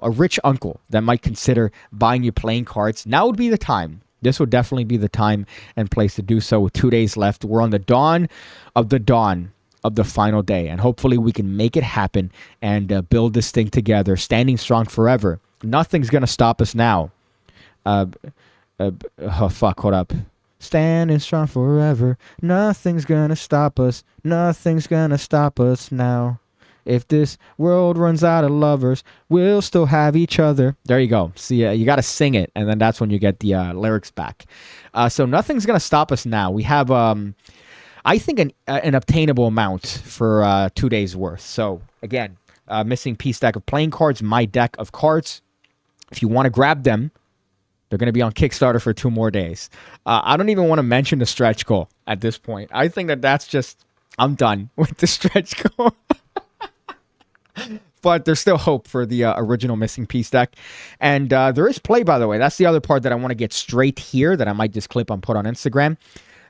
rich uncle that might consider buying you playing cards, now would be the time. This would definitely be the time and place to do so with 2 days left. We're on the dawn of the final day, and hopefully we can make it happen and build this thing together, standing strong forever. Nothing's going to stop us now. Oh, fuck, hold up. Standing strong forever. Nothing's gonna stop us. Nothing's gonna stop us now. If this world runs out of lovers, we'll still have each other. There you go. See, you got to sing it, and then that's when you get the lyrics back. So nothing's gonna stop us now. We have, I think, an obtainable amount for 2 days worth. So again, missing piece deck of playing cards, my deck of cards. If you want to grab them, they're going to be on Kickstarter for 2 more days. I don't even want to mention the stretch goal at this point. I think that's just, I'm done with the stretch goal. But there's still hope for the original missing piece deck. And there is play, by the way. That's the other part that I want to get straight here that I might just clip and put on Instagram.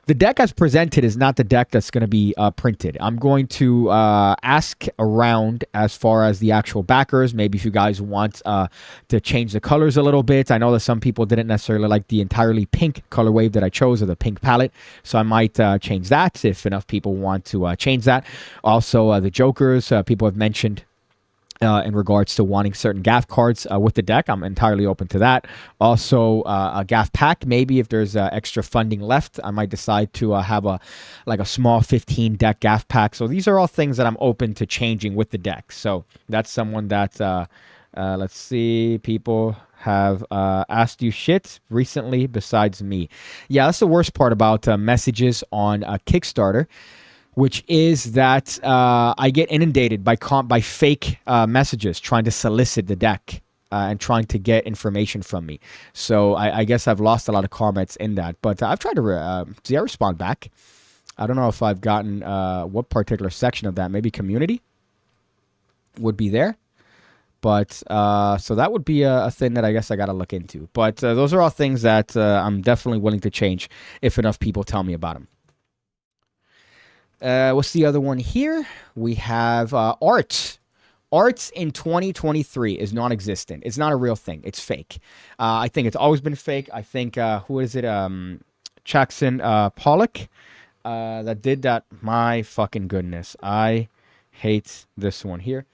The deck as presented is not the deck that's going to be printed. I'm going to ask around as far as the actual backers. Maybe if you guys want to change the colors a little bit. I know that some people didn't necessarily like the entirely pink color wave that I chose, or the pink palette. So I might change that if enough people want to change that. Also, the jokers, people have mentioned in regards to wanting certain GAF cards with the deck. I'm entirely open to that. Also, a GAF pack. Maybe if there's extra funding left, I might decide to have a small 15 deck GAF pack. So these are all things that I'm open to changing with the deck. So that's someone that, let's see, people have asked you shit recently besides me. Yeah, that's the worst part about messages on Kickstarter, which is that I get inundated by fake messages trying to solicit the deck and trying to get information from me. So I guess I've lost a lot of comments in that. But I've tried to see, I respond back. I don't know if I've gotten what particular section of that. Maybe community would be there. But so that would be a thing that I guess I got to look into. But those are all things that I'm definitely willing to change if enough people tell me about them. What's the other one here? We have art. Art in 2023 is non-existent. It's not a real thing. It's fake. I think it's always been fake. I think, who is it? Jackson Pollock that did that. My fucking goodness. I hate this one here.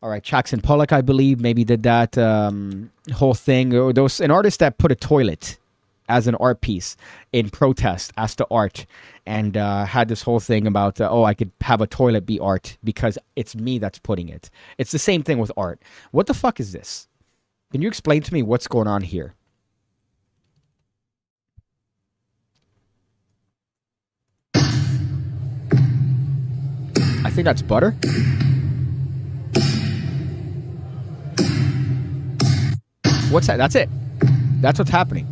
All right, Jackson Pollock, I believe, maybe did that whole thing. There was an artist that put a toilet as an art piece in protest as to art, and had this whole thing about, I could have a toilet be art because it's me that's putting it. It's the same thing with art. What the fuck is this? Can you explain to me what's going on here? I think that's butter. What's that? That's it. That's what's happening.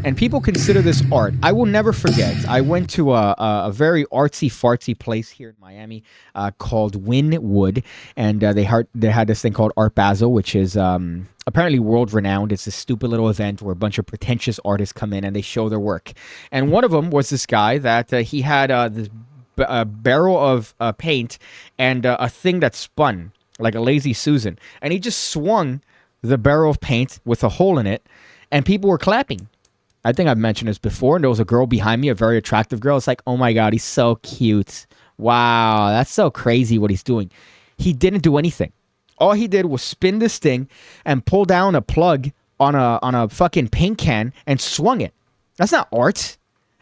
And people consider this art. I will never forget. I went to a very artsy-fartsy place here in Miami called Wynwood, and they had this thing called Art Basil, which is apparently world-renowned. It's a stupid little event where a bunch of pretentious artists come in and they show their work. And one of them was this guy that he had this barrel of paint and a thing that spun like a lazy Susan. And he just swung the barrel of paint with a hole in it, and people were clapping. I think I've mentioned this before, and there was a girl behind me, a very attractive girl. It's like, oh my God, he's so cute. Wow, that's so crazy what he's doing. He didn't do anything. All he did was spin this thing and pull down a plug on a fucking paint can and swung it. That's not art.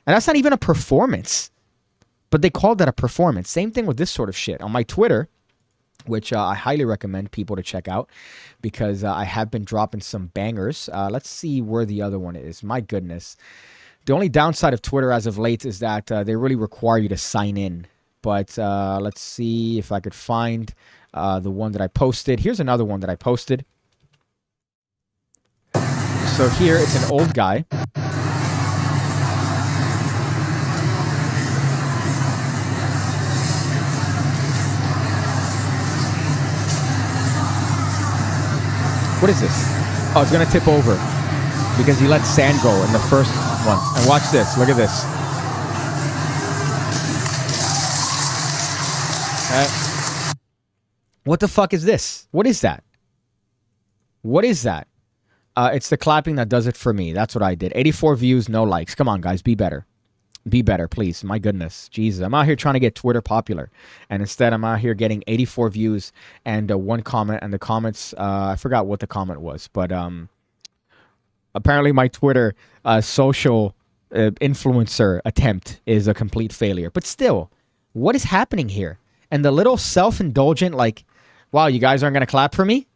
And that's not even a performance. But they called that a performance. Same thing with this sort of shit. On my Twitter, which I highly recommend people to check out because I have been dropping some bangers. Let's see where the other one is. My goodness. The only downside of Twitter as of late is that they really require you to sign in. But let's see if I could find the one that I posted. Here's another one that I posted. So here, it's an old guy. What is this? Oh, it's going to tip over because he let sand go in the first one. And watch this. Look at this. What the fuck is this? What is that? What is that? It's the clapping that does it for me. That's what I did. 84 views, no likes. Come on, guys. Be better. Be better, please. My goodness. Jesus. I'm out here trying to get Twitter popular. And instead, I'm out here getting 84 views and one comment. And the comments, I forgot what the comment was. But apparently my Twitter social influencer attempt is a complete failure. But still, what is happening here? And the little self-indulgent, like, wow, you guys aren't going to clap for me?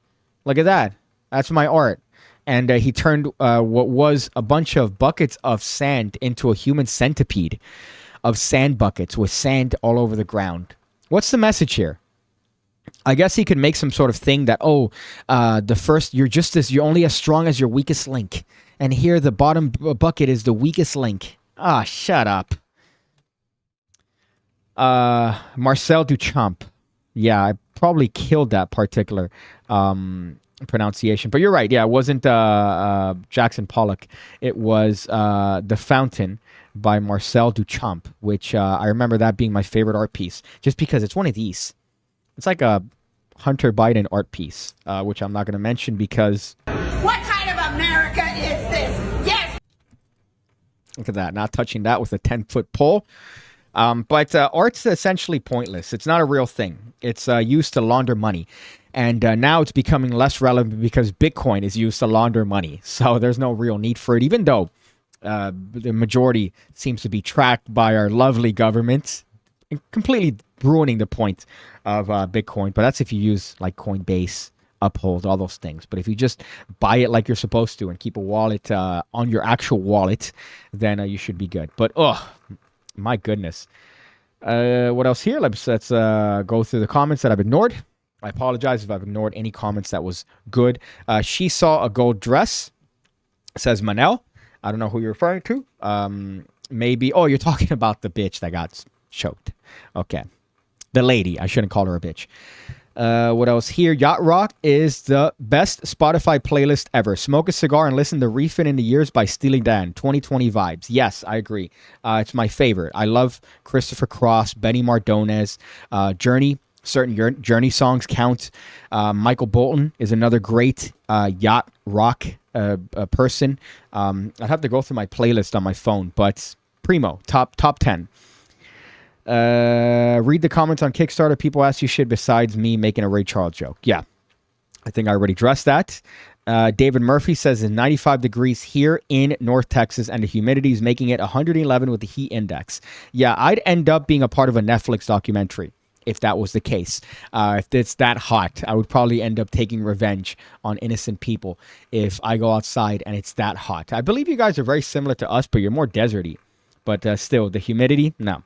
Look at that. That's my art. And he turned what was a bunch of buckets of sand into a human centipede of sand buckets with sand all over the ground. What's the message here? I guess he could make some sort of thing that, you're only as strong as your weakest link. And here the bottom bucket is the weakest link. Ah, shut up. Marcel Duchamp. Yeah, I probably killed that particular pronunciation. But you're right. Yeah, it wasn't Jackson Pollock. It was The Fountain by Marcel Duchamp, which I remember that being my favorite art piece, just because it's one of these. It's like a Hunter Biden art piece, which I'm not going to mention because... What kind of America is this? Yes! Look at that. Not touching that with a 10-foot pole. But art's essentially pointless. It's not a real thing. It's used to launder money. And now it's becoming less relevant because Bitcoin is used to launder money. So there's no real need for it, even though the majority seems to be tracked by our lovely government, completely ruining the point of Bitcoin. But that's if you use like Coinbase, Uphold, all those things. But if you just buy it like you're supposed to and keep a wallet on your actual wallet, then you should be good. But, my goodness. What else here? Let's go through the comments that I've ignored. I apologize if I've ignored any comments that was good. She saw a gold dress, says Manel. I don't know who you're referring to. Maybe, you're talking about the bitch that got choked. Okay. The lady. I shouldn't call her a bitch. What else here? Yacht Rock is the best Spotify playlist ever. Smoke a cigar and listen to Reefin' in the Years by Steely Dan. 2020 vibes. Yes, I agree. It's my favorite. I love Christopher Cross, Benny Mardones, Journey. Certain Journey songs count. Michael Bolton is another great yacht rock person. I'd have to go through my playlist on my phone, but primo, top 10. Read the comments on Kickstarter. People ask you shit besides me making a Ray Charles joke. Yeah, I think I already addressed that. David Murphy says it's 95 degrees here in North Texas and the humidity is making it 111 with the heat index. Yeah, I'd end up being a part of a Netflix documentary if that was the case. If it's that hot, I would probably end up taking revenge on innocent people if I go outside and it's that hot. I believe you guys are very similar to us, but you're more deserty. But still, the humidity, no.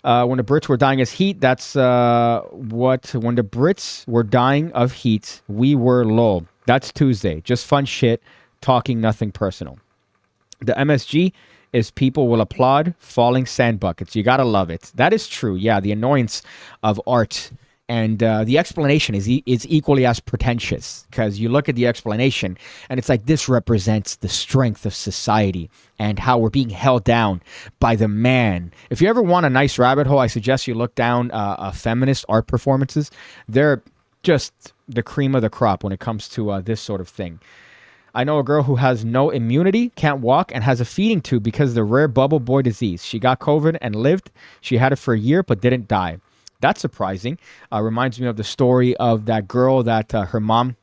When the Brits were dying of heat, that's when the Brits were dying of heat, we were low. That's Tuesday. Just fun shit, talking nothing personal. The MSG is people will applaud falling sand buckets. You gotta love it. That is true. Yeah, the annoyance of art. And the explanation is equally as pretentious because you look at the explanation and it's like this represents the strength of society and how we're being held down by the man. If you ever want a nice rabbit hole, I suggest you look down feminist art performances. They're just the cream of the crop when it comes to this sort of thing. I know a girl who has no immunity, can't walk, and has a feeding tube because of the rare bubble boy disease. She got COVID and lived. She had it for a year but didn't die. That's surprising. Reminds me of the story of that girl that her mom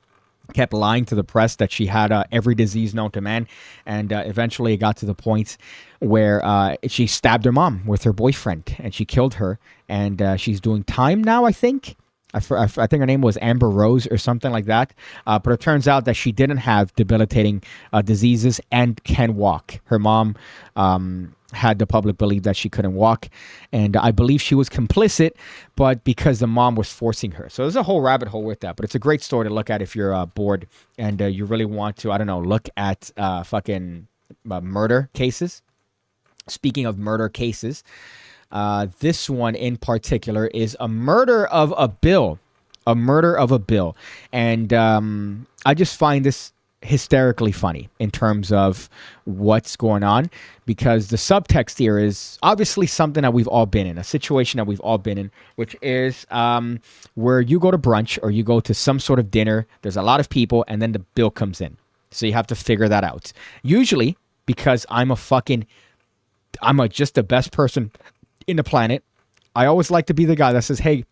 kept lying to the press that she had every disease known to man. And eventually it got to the point where she stabbed her mom with her boyfriend and she killed her. And she's doing time now, I think. I think her name was Amber Rose or something like that. But it turns out that she didn't have debilitating diseases and can walk. Her mom had the public believe that she couldn't walk. And I believe she was complicit, but because the mom was forcing her. So there's a whole rabbit hole with that. But it's a great story to look at if you're bored and you really want to, look at fucking murder cases. Speaking of murder cases, this one in particular is a murder of a bill. A murder of a bill. And I just find this hysterically funny in terms of what's going on, because the subtext here is obviously something that we've all been in, a situation that we've all been in, which is where you go to brunch or you go to some sort of dinner, there's a lot of people, and then the bill comes in. So you have to figure that out. Usually, because I'm just the best person in the planet, I always like to be the guy that says, hey,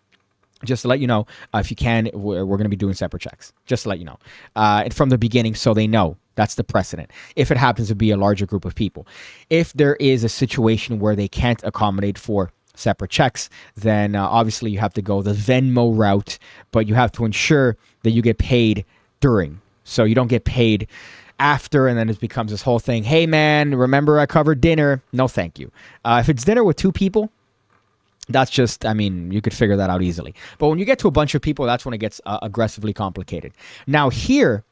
just to let you know, if you can, we're going to be doing separate checks. Just to let you know. And from the beginning, so they know. That's the precedent. If it happens to be a larger group of people. If there is a situation where they can't accommodate for separate checks, then obviously you have to go the Venmo route, but you have to ensure that you get paid during. So you don't get paid after, and then it becomes this whole thing. Hey, man, remember I covered dinner? No, thank you. If it's dinner with 2 people, that's just, I mean, you could figure that out easily. But when you get to a bunch of people, that's when it gets aggressively complicated. Now here,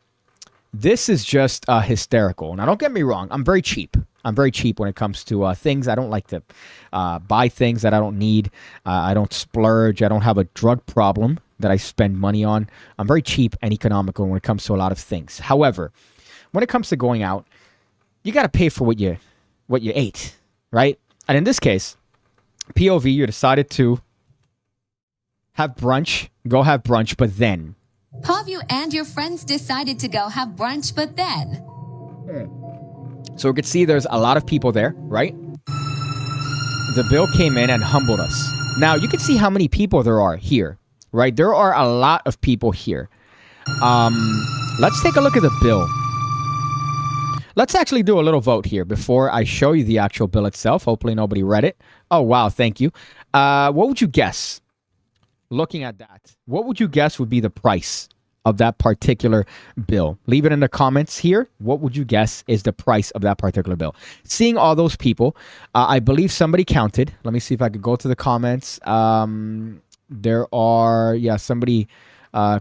this is just hysterical. Now, don't get me wrong. I'm very cheap. I'm very cheap when it comes to things. I don't like to buy things that I don't need. I don't splurge. I don't have a drug problem that I spend money on. I'm very cheap and economical when it comes to a lot of things. However, when it comes to going out, you got to pay for what you ate, right? And in this case, POV, you decided to have brunch, go have brunch, but then. Have you and your friends decided to go have brunch, but then? So we could see there's a lot of people there, right? The bill came in and humbled us. Now, you can see how many people there are here, right? There are a lot of people here. Let's take a look at the bill. Let's actually do a little vote here before I show you the actual bill itself. Hopefully nobody read it. Oh, wow. Thank you. What would you guess? Looking at that, what would you guess would be the price of that particular bill? Leave it in the comments here. What would you guess is the price of that particular bill? Seeing all those people, I believe somebody counted. Let me see if I could go to the comments. There are, somebody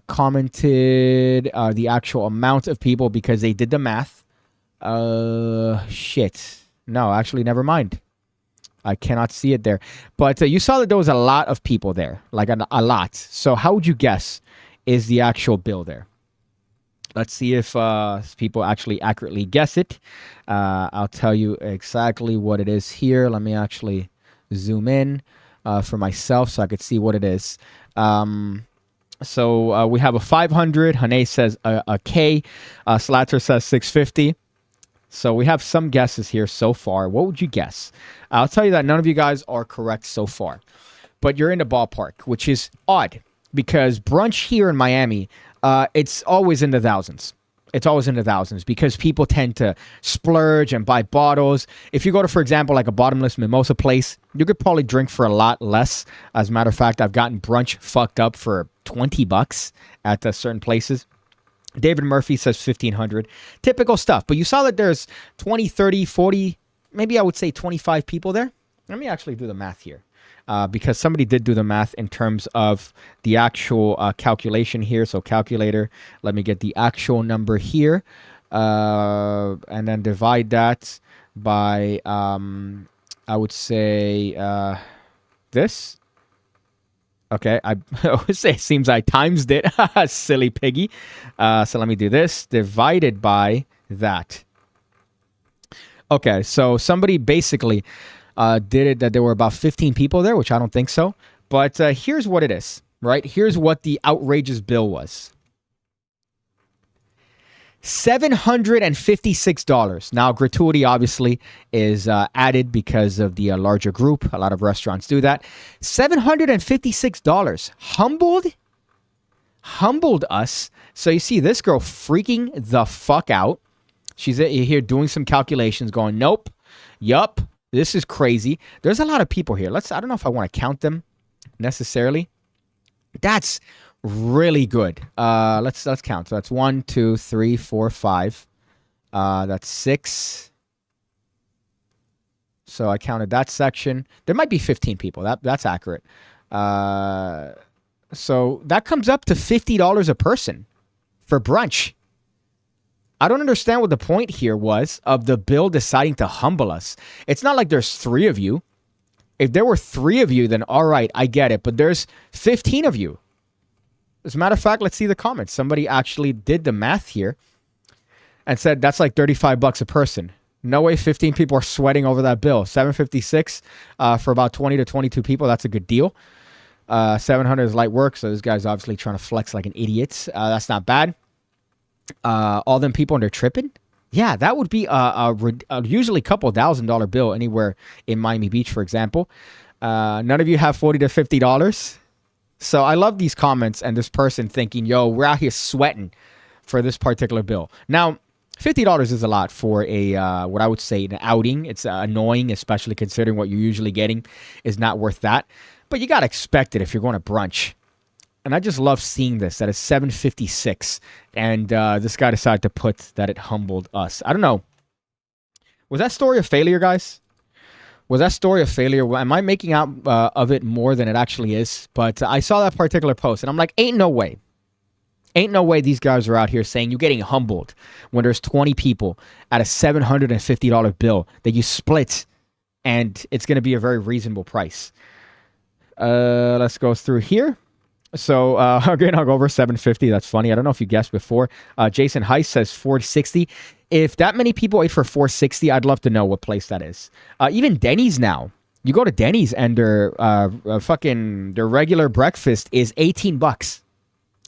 commented the actual amount of people because they did the math. Shit. No, actually, never mind. I cannot see it there. But you saw that there was a lot of people there, like a lot. So how would you guess is the actual bill there? Let's see if people actually accurately guess it. I'll tell you exactly what it is here. Let me actually zoom in for myself so I could see what it is. So we have a 500. Hane says a K. Slatter says 650. So we have some guesses here so far. What would you guess? I'll tell you that none of you guys are correct so far. But you're in the ballpark, which is odd. Because brunch here in Miami, it's always in the thousands. It's always in the thousands because people tend to splurge and buy bottles. If you go to, for example, like a bottomless mimosa place, you could probably drink for a lot less. As a matter of fact, I've gotten brunch fucked up for $20 at certain places. David Murphy says 1,500. Typical stuff. But you saw that there's 20, 30, 40, maybe I would say 25 people there. Let me actually do the math here. Because somebody did do the math in terms of the actual calculation here. So calculator, let me get the actual number here. And then divide that by, I would say, this. Okay, I would say it seems I times it. Silly piggy. So let me do this. Divided by that. Okay, so somebody basically did it that there were about 15 people there, which I don't think so. But here's what it is, right? Here's what the outrageous bill was. $756. Now, gratuity obviously is added because of the larger group. A lot of restaurants do that. $756. Humbled us. So you see this girl freaking the fuck out. She's here doing some calculations going, nope, yup, this is crazy. There's a lot of people here. I don't know if I want to count them necessarily. That's really good. Let's count. So that's 1, 2, 3, 4, 5. That's 6. So I counted that section. There might be 15 people. That's accurate. So that comes up to $50 a person for brunch. I don't understand what the point here was of the bill deciding to humble us. It's not like there's 3 of you. If there were 3 of you, then all right, I get it. But there's 15 of you. As a matter of fact, let's see the comments. Somebody actually did the math here. and said that's like $35 a person. No way 15 people are sweating over that bill. $756 for about 20 to 22 people. That's a good deal. 700 is light work, so this guy's obviously trying to flex like an idiot. That's not bad. All them people and they're tripping. Yeah, that would be a usually couple $1,000 bill anywhere in Miami Beach, for example. None of you have $40 to $50. So I love these comments and this person thinking, yo, we're out here sweating for this particular bill. Now, $50 is a lot for a what I would say an outing. It's annoying, especially considering what you're usually getting is not worth that. But you got to expect it if you're going to brunch. And I just love seeing this. That is $756. And this guy decided to put that it humbled us. I don't know. Was that story a failure, guys? Was that story a failure? Am I making out of it more than it actually is? But I saw that particular post, and I'm like, ain't no way. Ain't no way these guys are out here saying you're getting humbled when there's 20 people at a $750 bill that you split, and it's going to be a very reasonable price. Let's go through here. So, again, I'll go over $750. That's funny. I don't know if you guessed before. Jason Heiss says $460. If that many people ate for $460, I'd love to know what place that is. Even Denny's now. You go to Denny's and their regular breakfast is $18.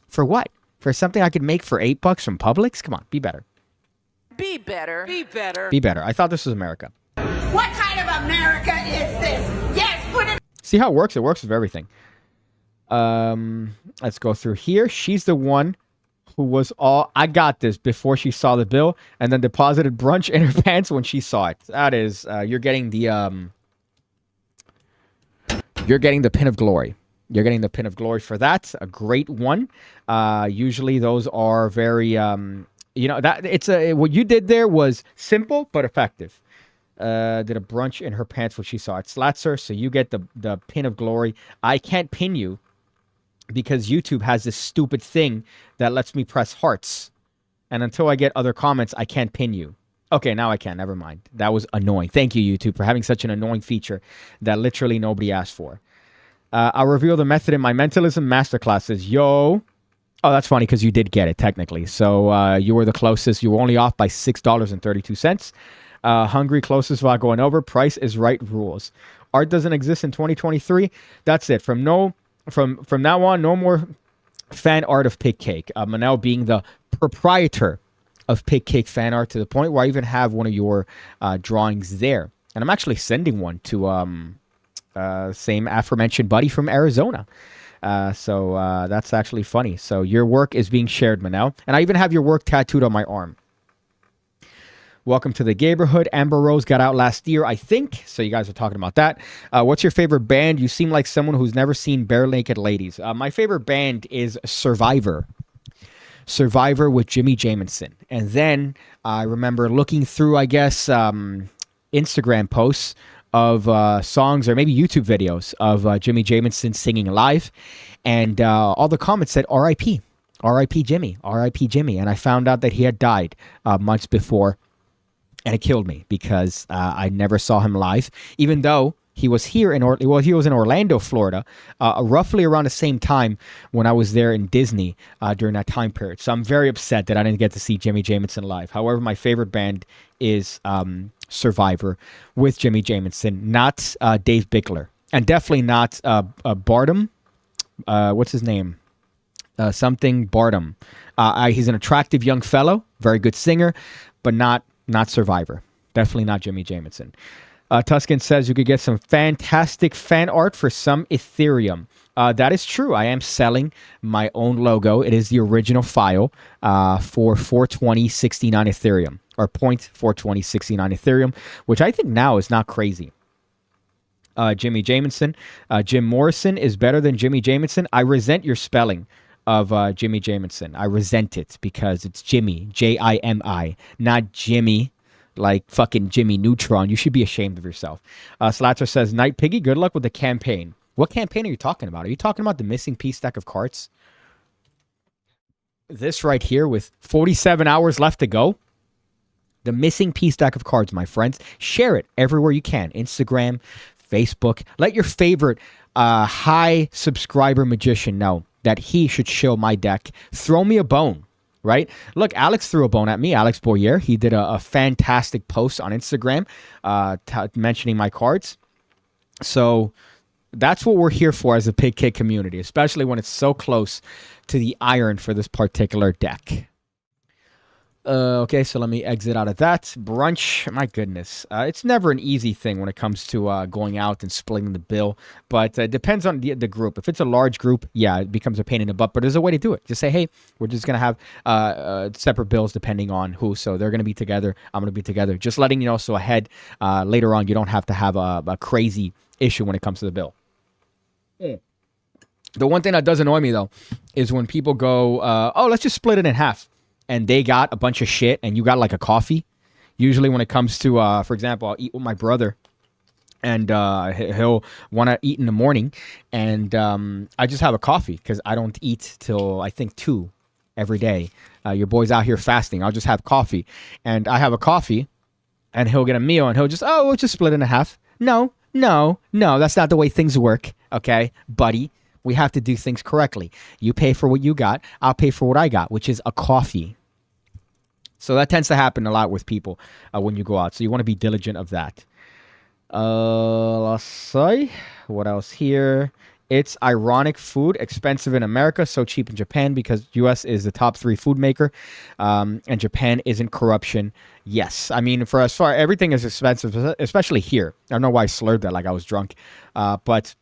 For what? For something I could make for $8 from Publix? Come on, be better. Be better. Be better. Be better. I thought this was America. What kind of America is this? Yes, put it. See how it works? It works with everything. Let's go through here. She's the one who was all, I got this before she saw the bill, and then deposited brunch in her pants when she saw it. That is, you're getting the pin of glory. You're getting the pin of glory for that. A great one. Usually those are very, that it's what you did there was simple but effective. Did a brunch in her pants when she saw it. Slats her, so you get the pin of glory. I can't pin you because YouTube has this stupid thing that lets me press hearts. And until I get other comments, I can't pin you. Okay, now I can. Never mind. That was annoying. Thank you, YouTube, for having such an annoying feature that literally nobody asked for. I'll reveal the method in my mentalism masterclasses. Yo. Oh, that's funny because you did get it, technically. So you were the closest. You were only off by $6.32. Hungry, closest without going over. Price is right rules. Art doesn't exist in 2023. That's it. From now on, no more fan art of PigCake. Manel being the proprietor of PigCake fan art to the point where I even have one of your drawings there. And I'm actually sending one to same aforementioned buddy from Arizona. So that's actually funny. So your work is being shared, Manel. And I even have your work tattooed on my arm. Welcome to the Gaberhood. Amber Rose got out last year, I think. So you guys are talking about that. What's your favorite band? You seem like someone who's never seen Bare Naked Ladies. My favorite band is Survivor. Survivor with Jimmy Jamison. And then I remember looking through, I guess, Instagram posts of songs or maybe YouTube videos of Jimmy Jamison singing live. And all the comments said, R.I.P. R.I.P. Jimmy. R.I.P. Jimmy. And I found out that he had died months before. And it killed me because I never saw him live, even though he was here he was in Orlando, Florida, roughly around the same time when I was there in Disney during that time period. So I'm very upset that I didn't get to see Jimmy Jamison live. However, my favorite band is Survivor with Jimmy Jamison, not Dave Bickler, and definitely not Bardem. What's his name? Something Bardem. He's an attractive young fellow, very good singer, but not Survivor. Definitely not Jimmy Jamison. Tuscan says you could get some fantastic fan art for some Ethereum. That is true. I am selling my own logo. It is the original file for 420.69 Ethereum, or 0.42069 Ethereum, which I think now is not crazy. Jimmy Jamison. Jim Morrison is better than Jimmy Jamison. I resent your spelling of Jimmy Jamison. I resent it because it's Jimmy, Jimi, not Jimmy, like fucking Jimmy Neutron. You should be ashamed of yourself. Slatzer says, Night Piggy, good luck with the campaign. What campaign are you talking about? Are you talking about the missing piece stack of cards? This right here with 47 hours left to go. The missing piece stack of cards, my friends. Share it everywhere you can. Instagram, Facebook. Let your favorite high subscriber magician know that he should show my deck. Throw me a bone. right? Look, Alex threw a bone at me. Alex Boyer, he did a fantastic post on Instagram mentioning my cards. So that's what we're here for as a PigCake community, especially when it's so close to the iron for this particular deck. Okay, so let me exit out of that. Brunch, my goodness. It's never an easy thing when it comes to going out and splitting the bill, but it depends on the group. If it's a large group, yeah, it becomes a pain in the butt, but there's a way to do it. Just say, hey, we're just going to have separate bills depending on who. So they're going to be together, I'm going to be together. Just letting you know so ahead, later on, you don't have to have a crazy issue when it comes to the bill. The one thing that does annoy me, though, is when people go, oh, let's just split it in half. And they got a bunch of shit and you got like a coffee. Usually when it comes to, for example, I'll eat with my brother and he'll want to eat in the morning. And I just have a coffee because I don't eat till I think 2 every day. Your boy's out here fasting. I'll just have coffee. And I have a coffee and he'll get a meal and he'll just, oh, we'll just split it in half. No, that's not the way things work. Okay, buddy. We have to do things correctly. You pay for what you got. I'll pay for what I got, which is a coffee. So that tends to happen a lot with people when you go out. So you want to be diligent of that. Let's see. What else here? It's ironic food, expensive in America, so cheap in Japan because U.S. is the top 3 food maker, and Japan isn't corruption. Yes. I mean, for as far, everything is expensive, especially here. I don't know why I slurred that like I was drunk. But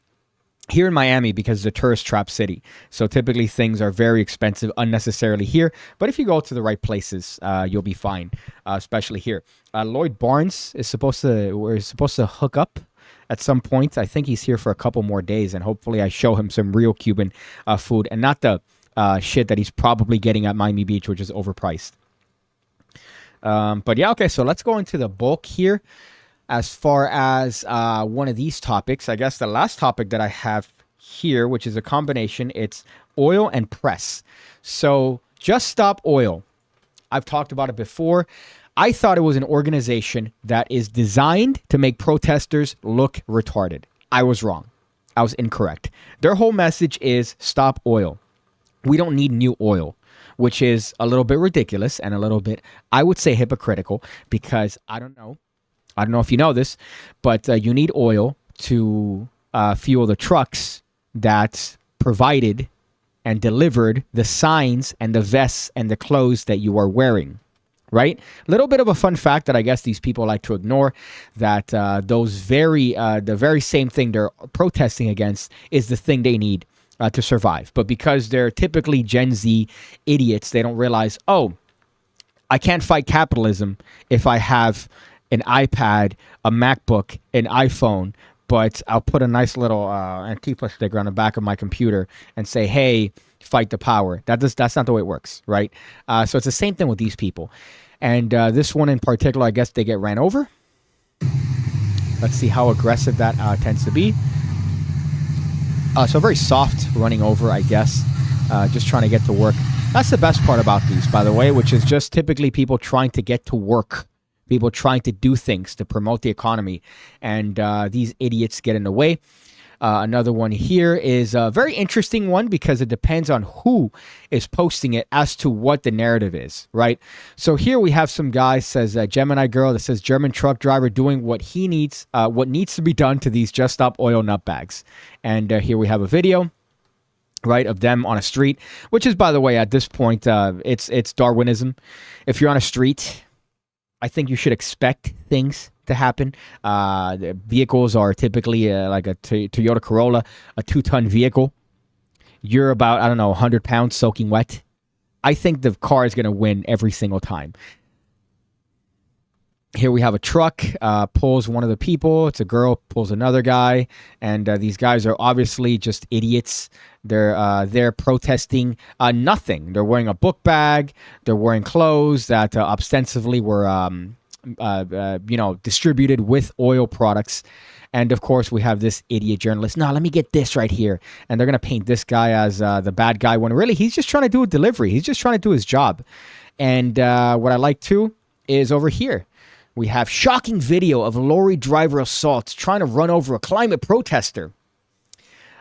here in Miami, because it's a tourist trap city, so typically things are very expensive unnecessarily here. But if you go to the right places, you'll be fine, especially here. Lloyd Barnes is supposed to hook up at some point. I think he's here for a couple more days, and hopefully I show him some real Cuban food and not the shit that he's probably getting at Miami Beach, which is overpriced. But yeah, okay, so let's go into the bulk here. As far as one of these topics, I guess the last topic that I have here, which is a combination, it's oil and press. So Just Stop Oil. I've talked about it before. I thought it was an organization that is designed to make protesters look retarded. I was wrong. I was incorrect. Their whole message is stop oil. We don't need new oil, which is a little bit ridiculous and a little bit, I would say, hypocritical because I don't know if you know this, but you need oil to fuel the trucks that provided and delivered the signs and the vests and the clothes that you are wearing, right? Little bit of a fun fact that I guess these people like to ignore, that the very same thing they're protesting against is the thing they need to survive. But because they're typically Gen Z idiots, they don't realize, oh, I can't fight capitalism if I have an iPad, a MacBook, an iPhone, but I'll put a nice little Antifa sticker on the back of my computer and say, hey, fight the power. That's not the way it works, right? So it's the same thing with these people. And this one in particular, I guess they get ran over. Let's see how aggressive that tends to be. So very soft running over, I guess. Just trying to get to work. That's the best part about these, by the way, which is just typically people trying to get to work. People trying to do things to promote the economy, and these idiots get in the way. Another one here is a very interesting one because it depends on who is posting it as to what the narrative is, right? So here we have some guy says, Gemini girl, that says German truck driver doing what needs to be done to these Just Stop Oil nutbags. And here we have a video, right, of them on a street, which is, by the way, at this point, it's Darwinism. If you're on a street, I think you should expect things to happen. The vehicles are typically like a Toyota Corolla, a 2-ton vehicle. You're about, 100 pounds soaking wet. I think the car is going to win every single time. Here we have a truck, pulls one of the people. It's a girl, pulls another guy. And these guys are obviously just idiots. They're protesting nothing. They're wearing a book bag. They're wearing clothes that ostensibly were, distributed with oil products. And of course, we have this idiot journalist. No, let me get this right here. And they're going to paint this guy as the bad guy when really he's just trying to do a delivery. He's just trying to do his job. And what I like too is over here. We have shocking video of lorry driver assaults trying to run over a climate protester.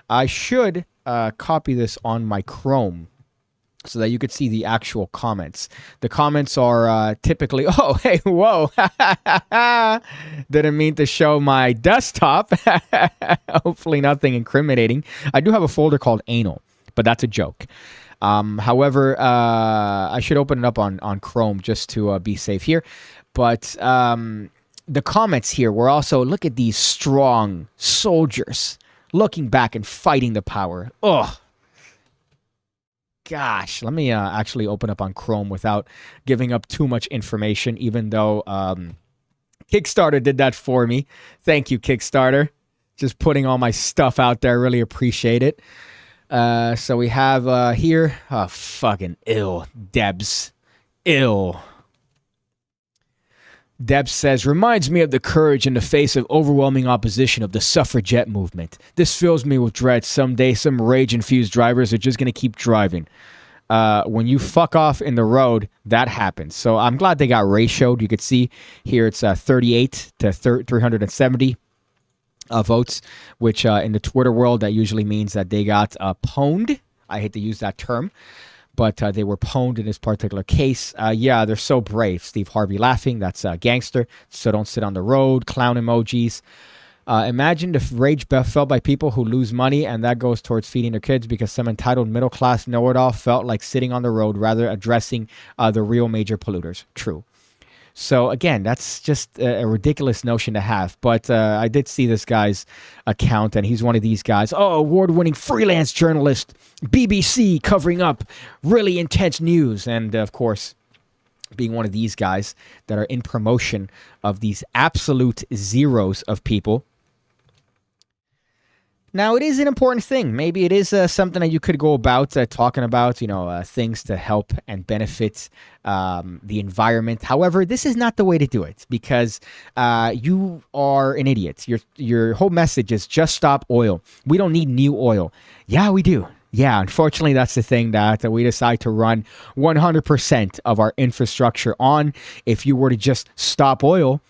I should copy this on my Chrome so that you could see the actual comments. The comments are typically, oh, hey, whoa, didn't mean to show my desktop. Hopefully nothing incriminating. I do have a folder called anal, but that's a joke. However, I should open it up on Chrome just to be safe here. But the comments here were also, look at these strong soldiers looking back and fighting the power. Ugh. Gosh, let me actually open up on Chrome without giving up too much information, even though Kickstarter did that for me. Thank you, Kickstarter. Just putting all my stuff out there. I really appreciate it. So we have here, oh, fucking ill, Debs. Ill. Debs says, reminds me of the courage in the face of overwhelming opposition of the suffragette movement. This fills me with dread. Someday some rage-infused drivers are just going to keep driving. When you fuck off in the road, that happens. So I'm glad they got ratioed. You could see here it's 38 to 370 votes, which in the Twitter world, that usually means that they got pwned. I hate to use that term. But they were pwned in this particular case. Yeah, they're so brave. Steve Harvey laughing. That's gangster. So don't sit on the road. Clown emojis. Imagine the rage felt by people who lose money, and that goes towards feeding their kids because some entitled middle-class know-it-all felt like sitting on the road rather addressing the real major polluters. True. So, again, that's just a ridiculous notion to have. But I did see this guy's account, and he's one of these guys. Oh, award-winning freelance journalist, BBC, covering up really intense news. And, of course, being one of these guys that are in promotion of these absolute zeros of people. Now, it is an important thing. Maybe it is something that you could go about talking about, things to help and benefit the environment. However, this is not the way to do it because you are an idiot. Your whole message is just stop oil. We don't need new oil. Yeah, we do. Yeah, unfortunately, that's the thing that we decide to run 100% of our infrastructure on. If you were to just stop oil,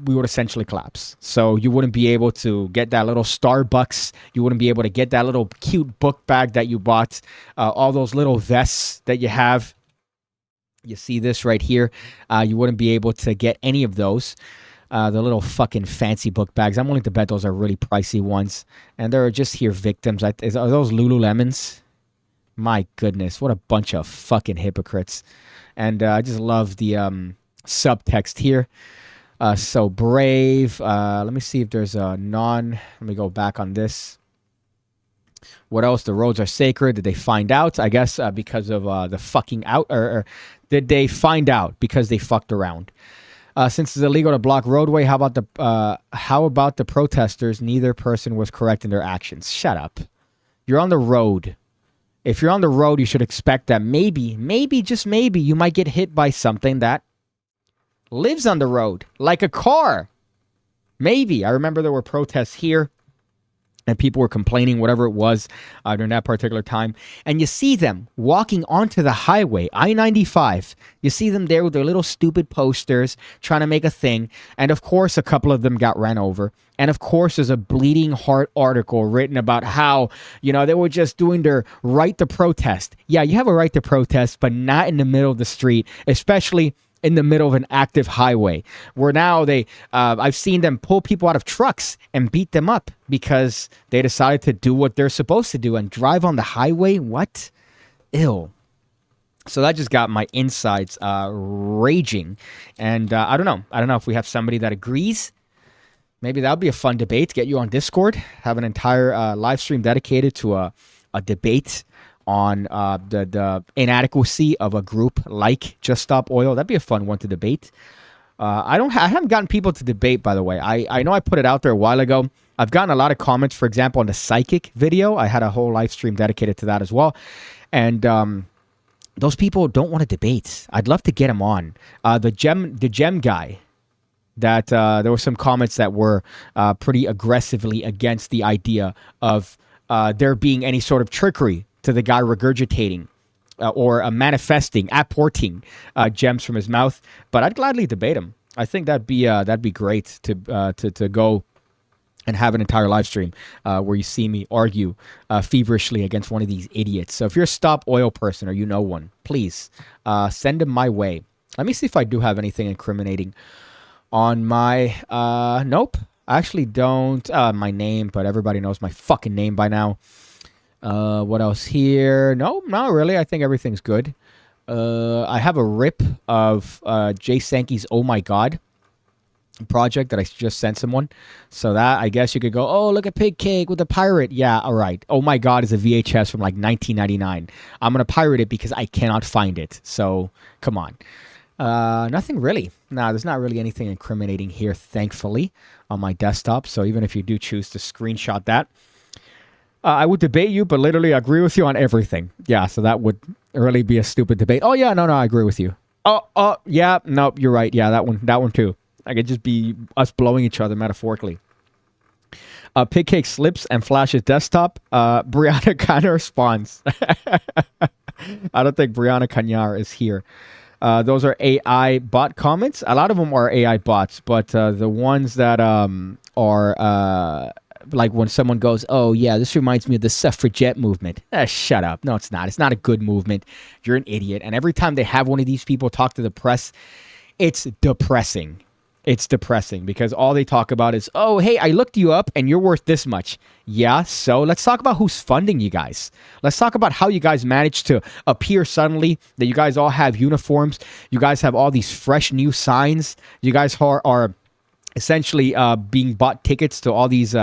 we would essentially collapse. So you wouldn't be able to get that little Starbucks. You wouldn't be able to get that little cute book bag that you bought. All those little vests that you have. You see this right here. You wouldn't be able to get any of those. The little fucking fancy book bags. I'm willing to bet those are really pricey ones. And there are just here victims. Are those Lululemons? My goodness. What a bunch of fucking hypocrites. And I just love the subtext here. So brave. Let me see if there's a let me go back on this. What else? The roads are sacred. Did they find out? I guess because of the fucking out. Or did they find out because they fucked around? Since it's illegal to block roadway, how about the protesters? Neither person was correct in their actions. Shut up. You're on the road. If you're on the road, you should expect that maybe, just maybe, you might get hit by something that lives on the road, like a car. Maybe. I remember there were protests here, and people were complaining, whatever it was, during that particular time. And you see them walking onto the highway, I-95. You see them there with their little stupid posters trying to make a thing. And, of course, a couple of them got ran over. And, of course, there's a bleeding heart article written about how, they were just doing their right to protest. Yeah, you have a right to protest, but not in the middle of the street, especially in the middle of an active highway, where now I've seen them pull people out of trucks and beat them up because they decided to do what they're supposed to do and drive on the highway. What? Ew. So that just got my insides raging. And I don't know. I don't know if we have somebody that agrees. Maybe that would be a fun debate. Get you on Discord. Have an entire live stream dedicated to a debate on the inadequacy of a group like Just Stop Oil. That'd be a fun one to debate. I haven't gotten people to debate, by the way. I know I put it out there a while ago. I've gotten a lot of comments, for example, on the psychic video. I had a whole live stream dedicated to that as well. And those people don't want to debate. I'd love to get them on. The gem guy, that there were some comments that were pretty aggressively against the idea of there being any sort of trickery to the guy regurgitating or manifesting, apporting gems from his mouth. But I'd gladly debate him. I think that'd be great to go and have an entire live stream where you see me argue feverishly against one of these idiots. So if you're a Stop Oil person or you know one, please send him my way. Let me see if I do have anything incriminating on my... nope. I actually don't. My name, but everybody knows my fucking name by now. What else here? No, not really. I think everything's good. I have a rip of Jay Sankey's Oh My God project that I just sent someone. So that, I guess you could go, oh, look at PigCake with a pirate. Yeah, all right. Oh My God is a VHS from like 1999. I'm going to pirate it because I cannot find it. So, come on. Nothing really. Nah, there's not really anything incriminating here, thankfully, on my desktop. So even if you do choose to screenshot that, I would debate you, but literally agree with you on everything. Yeah, so that would really be a stupid debate. Oh, yeah, no, I agree with you. Oh, yeah, no, you're right. Yeah, that one too. I could just be us blowing each other metaphorically. PigCake slips and flashes desktop. Brianna kind of responds. I don't think Brianna Kanyar is here. Those are AI bot comments. A lot of them are AI bots, but the ones that are like when someone goes, oh, yeah, this reminds me of the suffragette movement. Shut up. No, it's not. It's not a good movement. You're an idiot. And every time they have one of these people talk to the press, it's depressing. It's depressing because all they talk about is, oh, hey, I looked you up and you're worth this much. Yeah, so let's talk about who's funding you guys. Let's talk about how you guys managed to appear suddenly, that you guys all have uniforms. You guys have all these fresh new signs. You guys are essentially being bought tickets to all these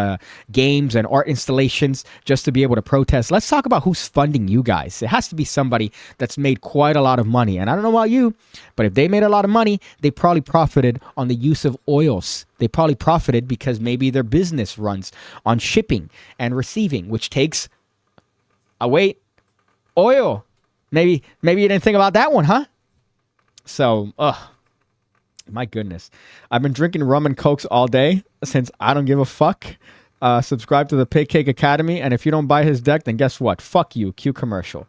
games and art installations just to be able to protest. Let's talk about who's funding you guys. It has to be somebody that's made quite a lot of money. And I don't know about you, but if they made a lot of money, they probably profited on the use of oils. They probably profited because maybe their business runs on shipping and receiving, which takes, oil. Maybe you didn't think about that one, huh? So, my goodness. I've been drinking rum and cokes all day since I don't give a fuck. Subscribe to the PigCake Academy, and if you don't buy his deck, then guess what? Fuck you. Cue commercial.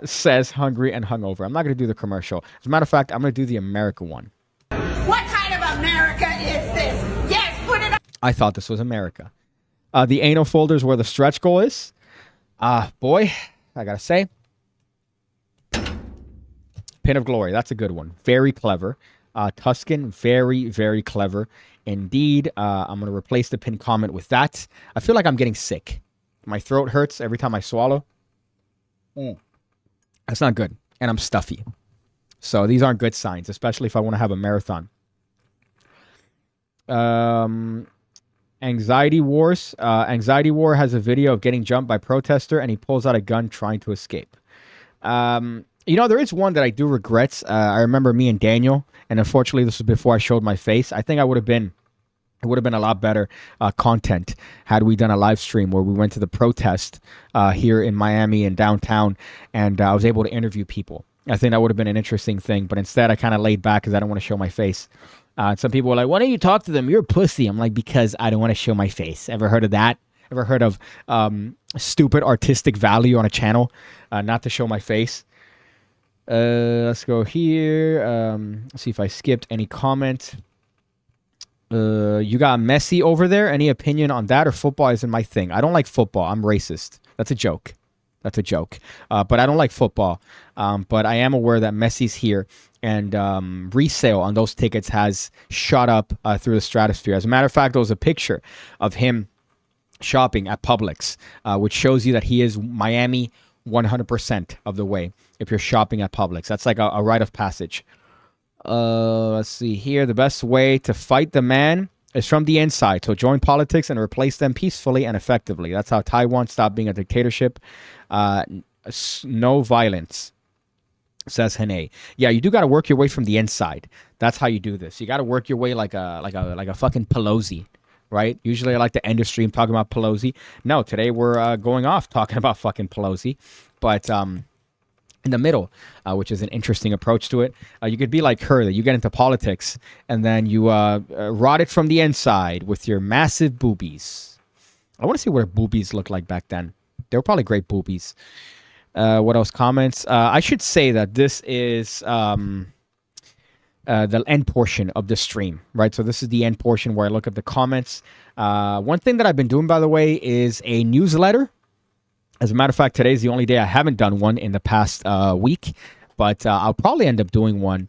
Says hungry and hungover. I'm not going to do the commercial. As a matter of fact, I'm going to do the America one. What kind of America is this? Yes, put it up. I thought this was America. The anal folder is where the stretch goal is. Boy, I got to say. Pin of Glory. That's a good one. Very clever. Tuscan, very, very clever indeed. I'm going to replace the pinned comment with that. I feel like I'm getting sick. My throat hurts every time I swallow. That's not good. And I'm stuffy. So these aren't good signs, especially if I want to have a marathon. Anxiety Wars. Anxiety War has a video of getting jumped by protester, and he pulls out a gun trying to escape. You know, there is one that I do regret. I remember me and Daniel, and unfortunately this was before I showed my face. I think it would have been a lot better content had we done a live stream where we went to the protest here in Miami and downtown, and I was able to interview people. I think that would have been an interesting thing, but instead I kind of laid back because I don't want to show my face. Some people were like, why don't you talk to them? You're a pussy. I'm like, because I don't want to show my face. Ever heard of that? Ever heard of stupid artistic value on a channel? Not to show my face. Let's go here. Let's see if I skipped any comment. You got Messi over there. Any opinion on that? Or football isn't my thing? I don't like football. I'm racist. That's a joke. That's a joke. But I don't like football. But I am aware that Messi's here. And resale on those tickets has shot up through the stratosphere. As a matter of fact, there was a picture of him shopping at Publix, which shows you that he is Miami 100% of the way if you're shopping at Publix. That's like a rite of passage. Let's see here. The best way to fight the man is from the inside. So join politics and replace them peacefully and effectively. That's how Taiwan stopped being a dictatorship. No violence, says Hene. Yeah, you do got to work your way from the inside. That's how you do this. You got to work your way like a fucking Pelosi. Right? Usually I like to end the stream talking about Pelosi. No, today we're going off talking about fucking Pelosi. But in the middle, which is an interesting approach to it, you could be like her, that you get into politics and then you rot it from the inside with your massive boobies. I want to see what her boobies looked like back then. They were probably great boobies. What else? Comments? I should say that this is... the end portion of the stream, right? So this is the end portion where I look at the comments. One thing that I've been doing, by the way, is a newsletter. As a matter of fact, today's the only day I haven't done one in the past week, but I'll probably end up doing one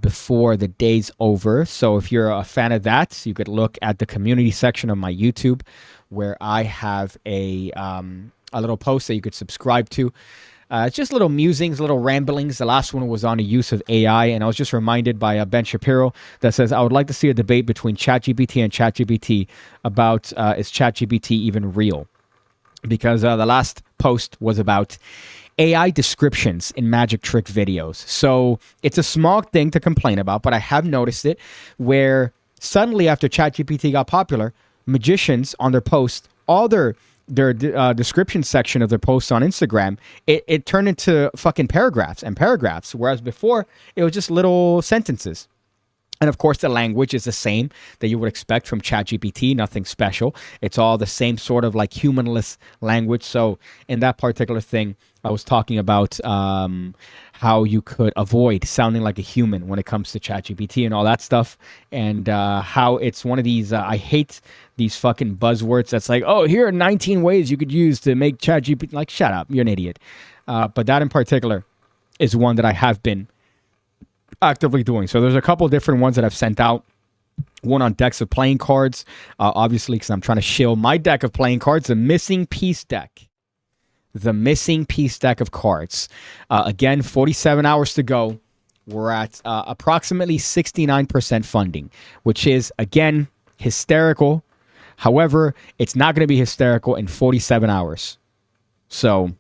before the day's over. So if you're a fan of that, you could look at the community section of my YouTube, where I have a little post that you could subscribe to. It's just little musings, little ramblings. The last one was on the use of AI, and I was just reminded by Ben Shapiro that says, I would like to see a debate between ChatGPT and ChatGPT about is ChatGPT even real? Because the last post was about AI descriptions in magic trick videos. So it's a small thing to complain about, but I have noticed it where suddenly after ChatGPT got popular, magicians on their posts, all their description section of their posts on Instagram, it turned into fucking paragraphs and paragraphs, whereas before it was just little sentences. And of course, the language is the same that you would expect from ChatGPT, nothing special. It's all the same sort of like humanless language. So in that particular thing, I was talking about how you could avoid sounding like a human when it comes to ChatGPT and all that stuff. And how it's one of these, I hate these fucking buzzwords that's like, oh, here are 19 ways you could use to make ChatGPT. Like, shut up, you're an idiot. But that in particular is one that I have been actively doing. So there's a couple different ones that I've sent out. One on decks of playing cards, obviously, because I'm trying to shill my deck of playing cards, the missing piece deck. The missing piece deck of cards. Again, 47 hours to go. We're at approximately 69% funding, which is, again, hysterical. However, it's not going to be hysterical in 47 hours. So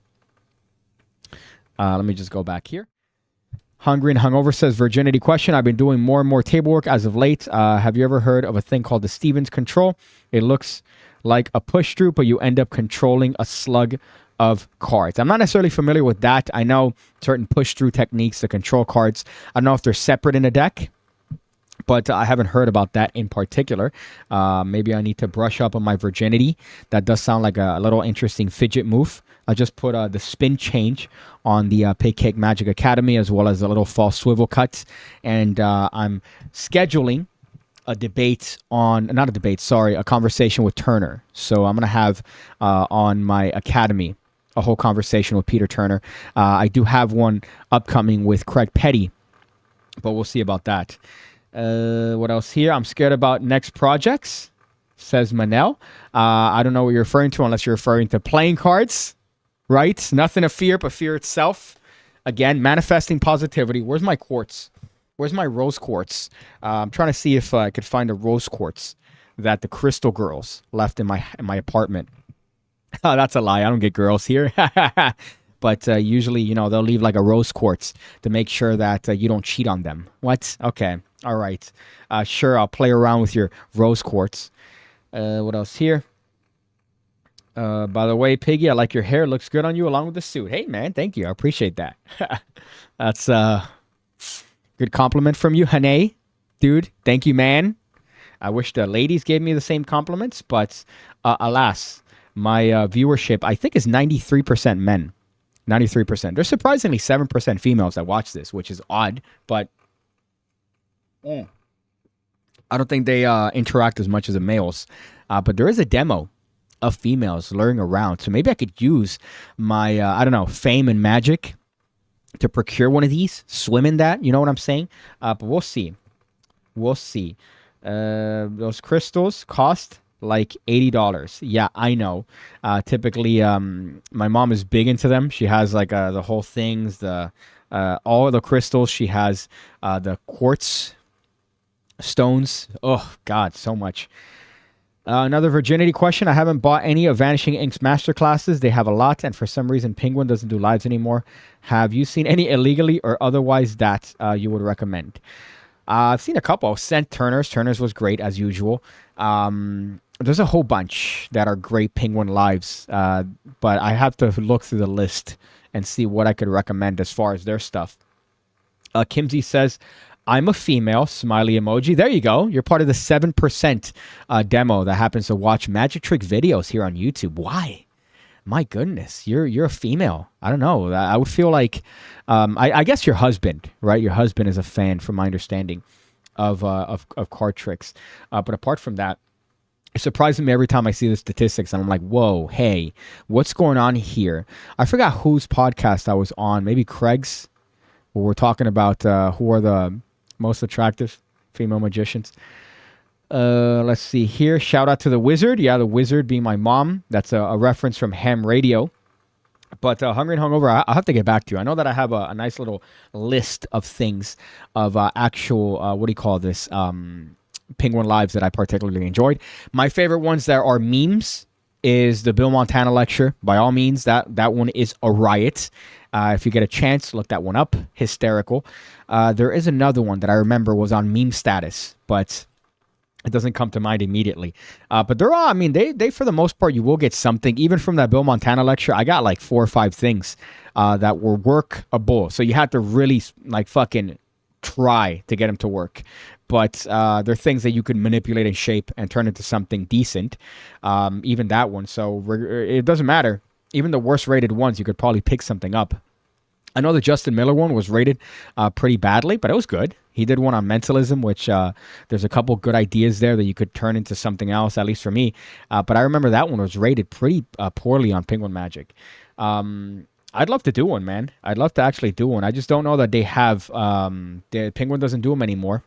let me just go back here. Hungry and Hungover says, virginity question. I've been doing more and more table work as of late. Have you ever heard of a thing called the Stevens control? It looks like a push through, but you end up controlling a slug of cards. I'm not necessarily familiar with that. I know certain push through techniques to control cards. I don't know if they're separate in a deck, but I haven't heard about that in particular. Maybe I need to brush up on my virginity. That does sound like a little interesting fidget move. I just put the spin change on the PigCake Magic Academy, as well as a little false swivel cut. And I'm scheduling a conversation with Turner. So I'm going to have on my academy a whole conversation with Peter Turner. I do have one upcoming with Craig Petty, but we'll see about that. What else here? I'm scared about next projects, says Manel. I don't know what you're referring to unless you're referring to playing cards, right? Nothing to fear but fear itself. Again, manifesting positivity. Where's my quartz? Where's my rose quartz? I'm trying to see if I could find a rose quartz that the Crystal Girls left in my apartment. Oh, that's a lie. I don't get girls here. But usually, they'll leave like a rose quartz to make sure that you don't cheat on them. What? Okay. All right. Sure, I'll play around with your rose quartz. What else here? By the way, Piggy, I like your hair. Looks good on you along with the suit. Hey, man, thank you. I appreciate that. That's a good compliment from you, Hane. Dude, thank you, man. I wish the ladies gave me the same compliments, but alas, my viewership, I think, is 93% men. 93%. There's surprisingly 7% females that watch this, which is odd, but I don't think they interact as much as the males. But there is a demo of females luring around. So maybe I could use my, fame and magic to procure one of these, swim in that. You know what I'm saying? But we'll see. We'll see. Those crystals cost like $80. Yeah, I know. Typically, my mom is big into them. She has like the whole things, all of the crystals. She has the quartz stones. Oh, God, so much. Another virginity question. I haven't bought any of Vanishing Ink's masterclasses. They have a lot, and for some reason, Penguin doesn't do lives anymore. Have you seen any illegally or otherwise that you would recommend? I've seen a couple. Sent Turner's. Turner's was great, as usual. There's a whole bunch that are great Penguin lives, but I have to look through the list and see what I could recommend as far as their stuff. Kimsey says, I'm a female, smiley emoji. There you go. You're part of the 7% demo that happens to watch magic trick videos here on YouTube. Why? My goodness, you're a female. I don't know. I would feel like, I guess your husband, right? Your husband is a fan, from my understanding, of card tricks. But apart from that, it surprises me every time I see the statistics, and I'm like, whoa, hey, what's going on here? I forgot whose podcast I was on. Maybe Craig's, where we're talking about who are the most attractive female magicians. Let's see here. Shout out to the Wizard. Yeah, the Wizard being my mom. That's a reference from Ham Radio. But Hungry and Hungover, I'll have to get back to you. I know that I have a nice little list of things, of actual, what do you call this, Penguin Lives that I particularly enjoyed. My favorite ones that are memes is the Bill Montana lecture. By all means, that one is a riot. If you get a chance, look that one up. Hysterical. There is another one that I remember was on meme status, but it doesn't come to mind immediately. But they're all, I mean, they for the most part, you will get something. Even from that Bill Montana lecture, I got like 4 or 5 things that were workable. So you had to really like fucking try to get them to work. But they're things that you could manipulate and shape and turn into something decent. Even that one. So it doesn't matter. Even the worst rated ones, you could probably pick something up. I know the Justin Miller one was rated pretty badly, but it was good. He did one on mentalism, which there's a couple good ideas there that you could turn into something else, at least for me. But I remember that one was rated pretty poorly on Penguin Magic. I'd love to do one, man. I'd love to actually do one. I just don't know that they have... the Penguin doesn't do them anymore.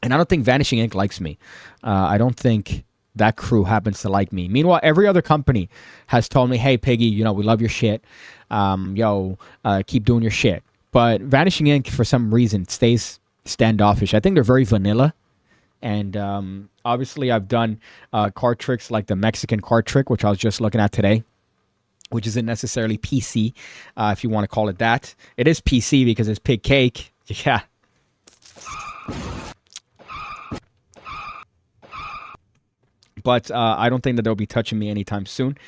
And I don't think Vanishing Ink likes me. I don't think that crew happens to like me. Meanwhile, every other company has told me, hey, Piggy, we love your shit. Keep doing your shit. But Vanishing Ink, for some reason, stays standoffish. I think they're very vanilla. And obviously, I've done card tricks like the Mexican card trick, which I was just looking at today, which isn't necessarily PC, if you want to call it that. It is PC because it's PigCake. Yeah. But I don't think that they'll be touching me anytime soon.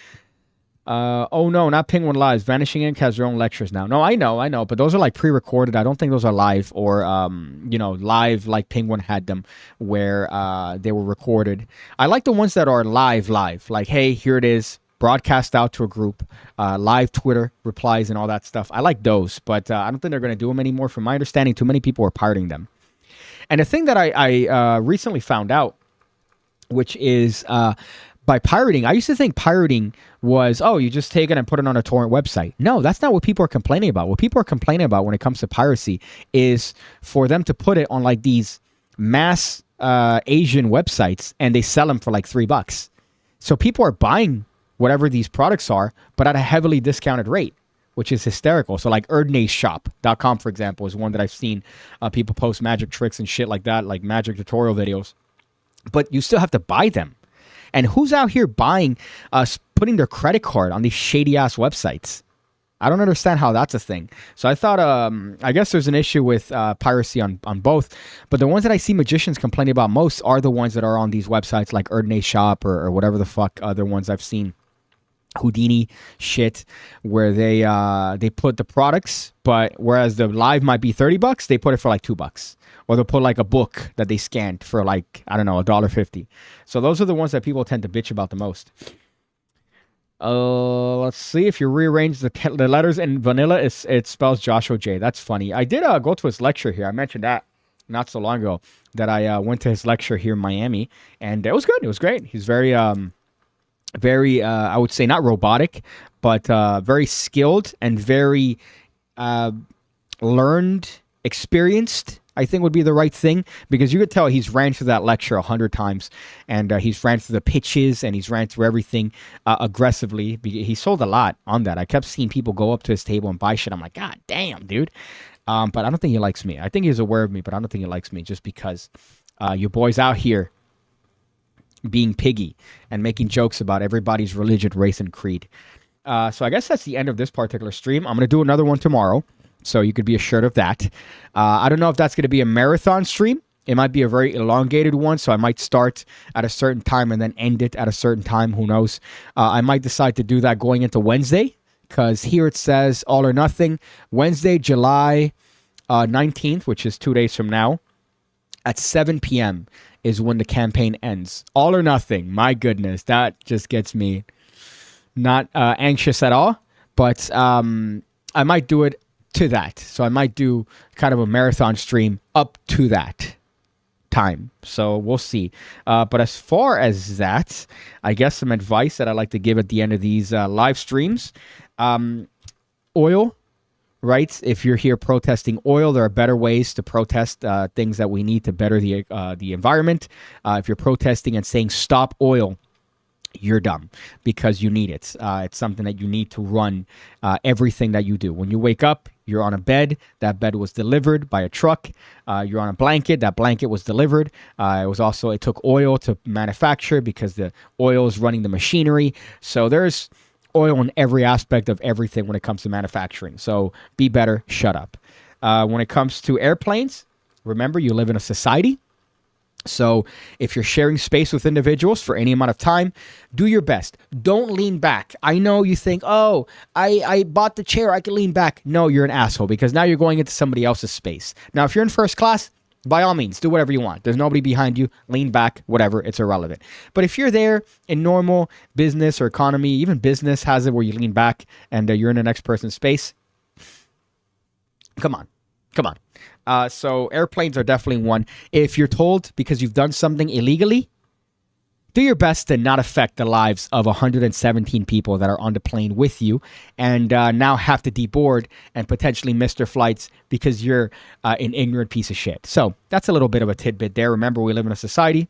Oh, no, not Penguin Lives. Vanishing Ink has their own lectures now. No, I know. But those are like pre-recorded. I don't think those are live or, live like Penguin had them where they were recorded. I like the ones that are live. Like, hey, here it is. Broadcast out to a group. Live Twitter replies and all that stuff. I like those. But I don't think they're going to do them anymore. From my understanding, too many people are pirating them. And the thing that I recently found out, which is by pirating. I used to think pirating was, you just take it and put it on a torrent website. No, that's not what people are complaining about. What people are complaining about when it comes to piracy is for them to put it on like these mass Asian websites and they sell them for like $3. So people are buying whatever these products are, but at a heavily discounted rate, which is hysterical. So like erdnayshop.com, for example, is one that I've seen people post magic tricks and shit like that, like magic tutorial videos. But you still have to buy them. And who's out here buying, putting their credit card on these shady-ass websites? I don't understand how that's a thing. So I thought, I guess there's an issue with piracy on both. But the ones that I see magicians complaining about most are the ones that are on these websites like Erdnay Shop or whatever the fuck other ones I've seen. Houdini shit, where they put the products, but whereas the live might be $30, they put it for like $2. Or they'll put like a book that they scanned for like, I don't know, $1.50. So those are the ones that people tend to bitch about the most. Let's see. If you rearrange the letters in vanilla, it spells Joshua J. That's funny. I did go to his lecture here. I mentioned that not so long ago that I went to his lecture here in Miami. And it was good. It was great. He's very, I would say not robotic, but very skilled and very learned, experienced, I think would be the right thing, because you could tell he's ran through that lecture 100 times, and he's ran through the pitches, and he's ran through everything aggressively. He sold a lot on that. I kept seeing people go up to his table and buy shit. I'm like, God damn, dude. But I don't think he likes me. I think he's aware of me, but I don't think he likes me just because your boy's out here being piggy and making jokes about everybody's religion, race, and creed. So I guess that's the end of this particular stream. I'm going to do another one tomorrow, so you could be assured of that. I don't know if that's going to be a marathon stream. It might be a very elongated one, so I might start at a certain time and then end it at a certain time. Who knows? I might decide to do that going into Wednesday, because here it says all or nothing. Wednesday, July 19th, which is 2 days from now, at 7 p.m. is when the campaign ends. All or nothing. My goodness, that just gets me not anxious at all, but I might do it to that. So I might do kind of a marathon stream up to that time. So we'll see. But as far as that, I guess some advice that I like to give at the end of these live streams. Oil, right? If you're here protesting oil, there are better ways to protest things that we need to better the environment. If you're protesting and saying stop oil, you're dumb because you need it. It's something that you need to run everything that you do. When you wake up, you're on a bed. That bed was delivered by a truck. You're on a blanket. That blanket was delivered. It took oil to manufacture because the oil is running the machinery. So there's oil in every aspect of everything when it comes to manufacturing. So be better, shut up. When it comes to airplanes, remember you live in a society. So if you're sharing space with individuals for any amount of time, do your best. Don't lean back. I know you think, oh, I bought the chair, I can lean back. No, you're an asshole because now you're going into somebody else's space. Now, if you're in first class, by all means, do whatever you want. There's nobody behind you. Lean back, whatever. It's irrelevant. But if you're there in normal business or economy, even business has it where you lean back and you're in the next person's space. Come on. So airplanes are definitely one. If you're told because you've done something illegally, do your best to not affect the lives of 117 people that are on the plane with you and now have to deboard and potentially miss their flights because you're an ignorant piece of shit. So that's a little bit of a tidbit there. Remember, we live in a society.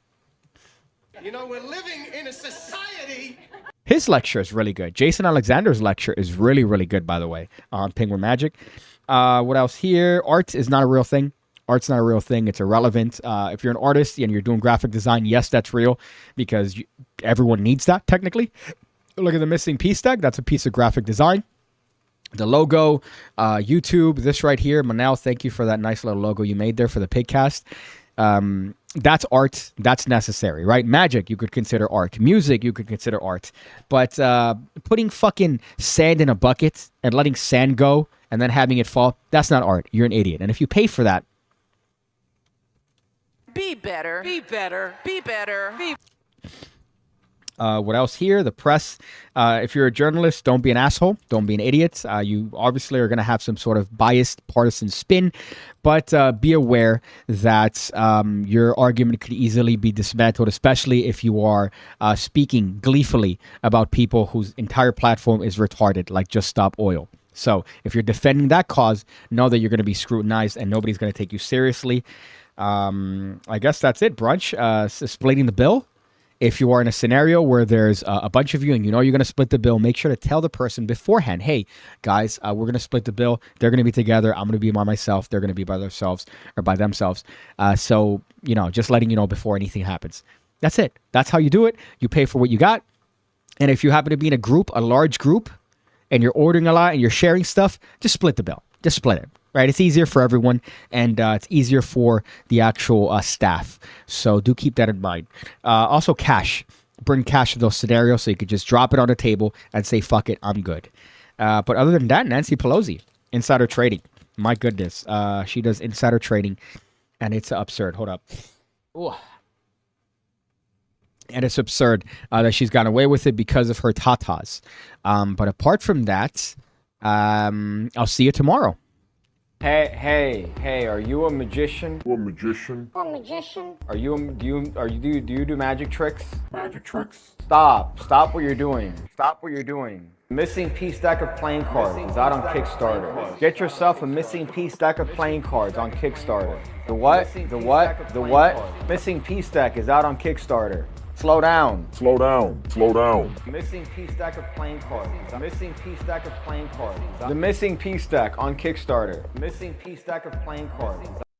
You know, we're living in a society. His lecture is really good. Jason Alexander's lecture is really, really good, by the way, on Penguin Magic. What else here? Art is not a real thing. Art's not a real thing. It's irrelevant. If you're an artist and you're doing graphic design, yes, that's real because everyone needs that technically. Look at the missing piece tag. That's a piece of graphic design. The logo, YouTube, this right here. Manel, thank you for that nice little logo you made there for the Pigcast. That's art. That's necessary, right? Magic, you could consider art. Music, you could consider art. But putting fucking sand in a bucket and letting sand go and then having it fall, that's not art. You're an idiot. And if you pay for that, Be better. Be better. Be better. Be what else here? The press. If you're a journalist, don't be an asshole. Don't be an idiot. You obviously are going to have some sort of biased partisan spin, but be aware that your argument could easily be dismantled, especially if you are speaking gleefully about people whose entire platform is retarded, like Just Stop Oil. So if you're defending that cause, know that you're going to be scrutinized and nobody's going to take you seriously. I guess that's it, brunch. Splitting the bill. If you are in a scenario where there's a bunch of you and you know you're going to split the bill, make sure to tell the person beforehand, hey, guys, we're going to split the bill. They're going to be together. I'm going to be by myself. They're going to be by themselves. So, just letting you know before anything happens. That's it. That's how you do it. You pay for what you got. And if you happen to be in a group, a large group, and you're ordering a lot and you're sharing stuff, just split the bill. Just split it. Right, it's easier for everyone, and it's easier for the actual staff. So do keep that in mind. Also, cash. Bring cash to those scenarios so you could just drop it on the table and say, fuck it, I'm good. But other than that, Nancy Pelosi, insider trading. My goodness. She does insider trading, and it's absurd. Hold up. Ooh. And it's absurd that she's gotten away with it because of her tatas. But apart from that, I'll see you tomorrow. Hey, are you a magician? What magician? Are you do you do magic tricks? Magic tricks? Stop what you're doing. Missing piece deck of playing cards is out on Kickstarter. Get yourself a missing piece deck of playing cards on Kickstarter. The what? Missing piece deck is out on Kickstarter. Slow down. Missing piece deck of playing cards. The missing piece deck on Kickstarter. Missing piece deck of playing cards.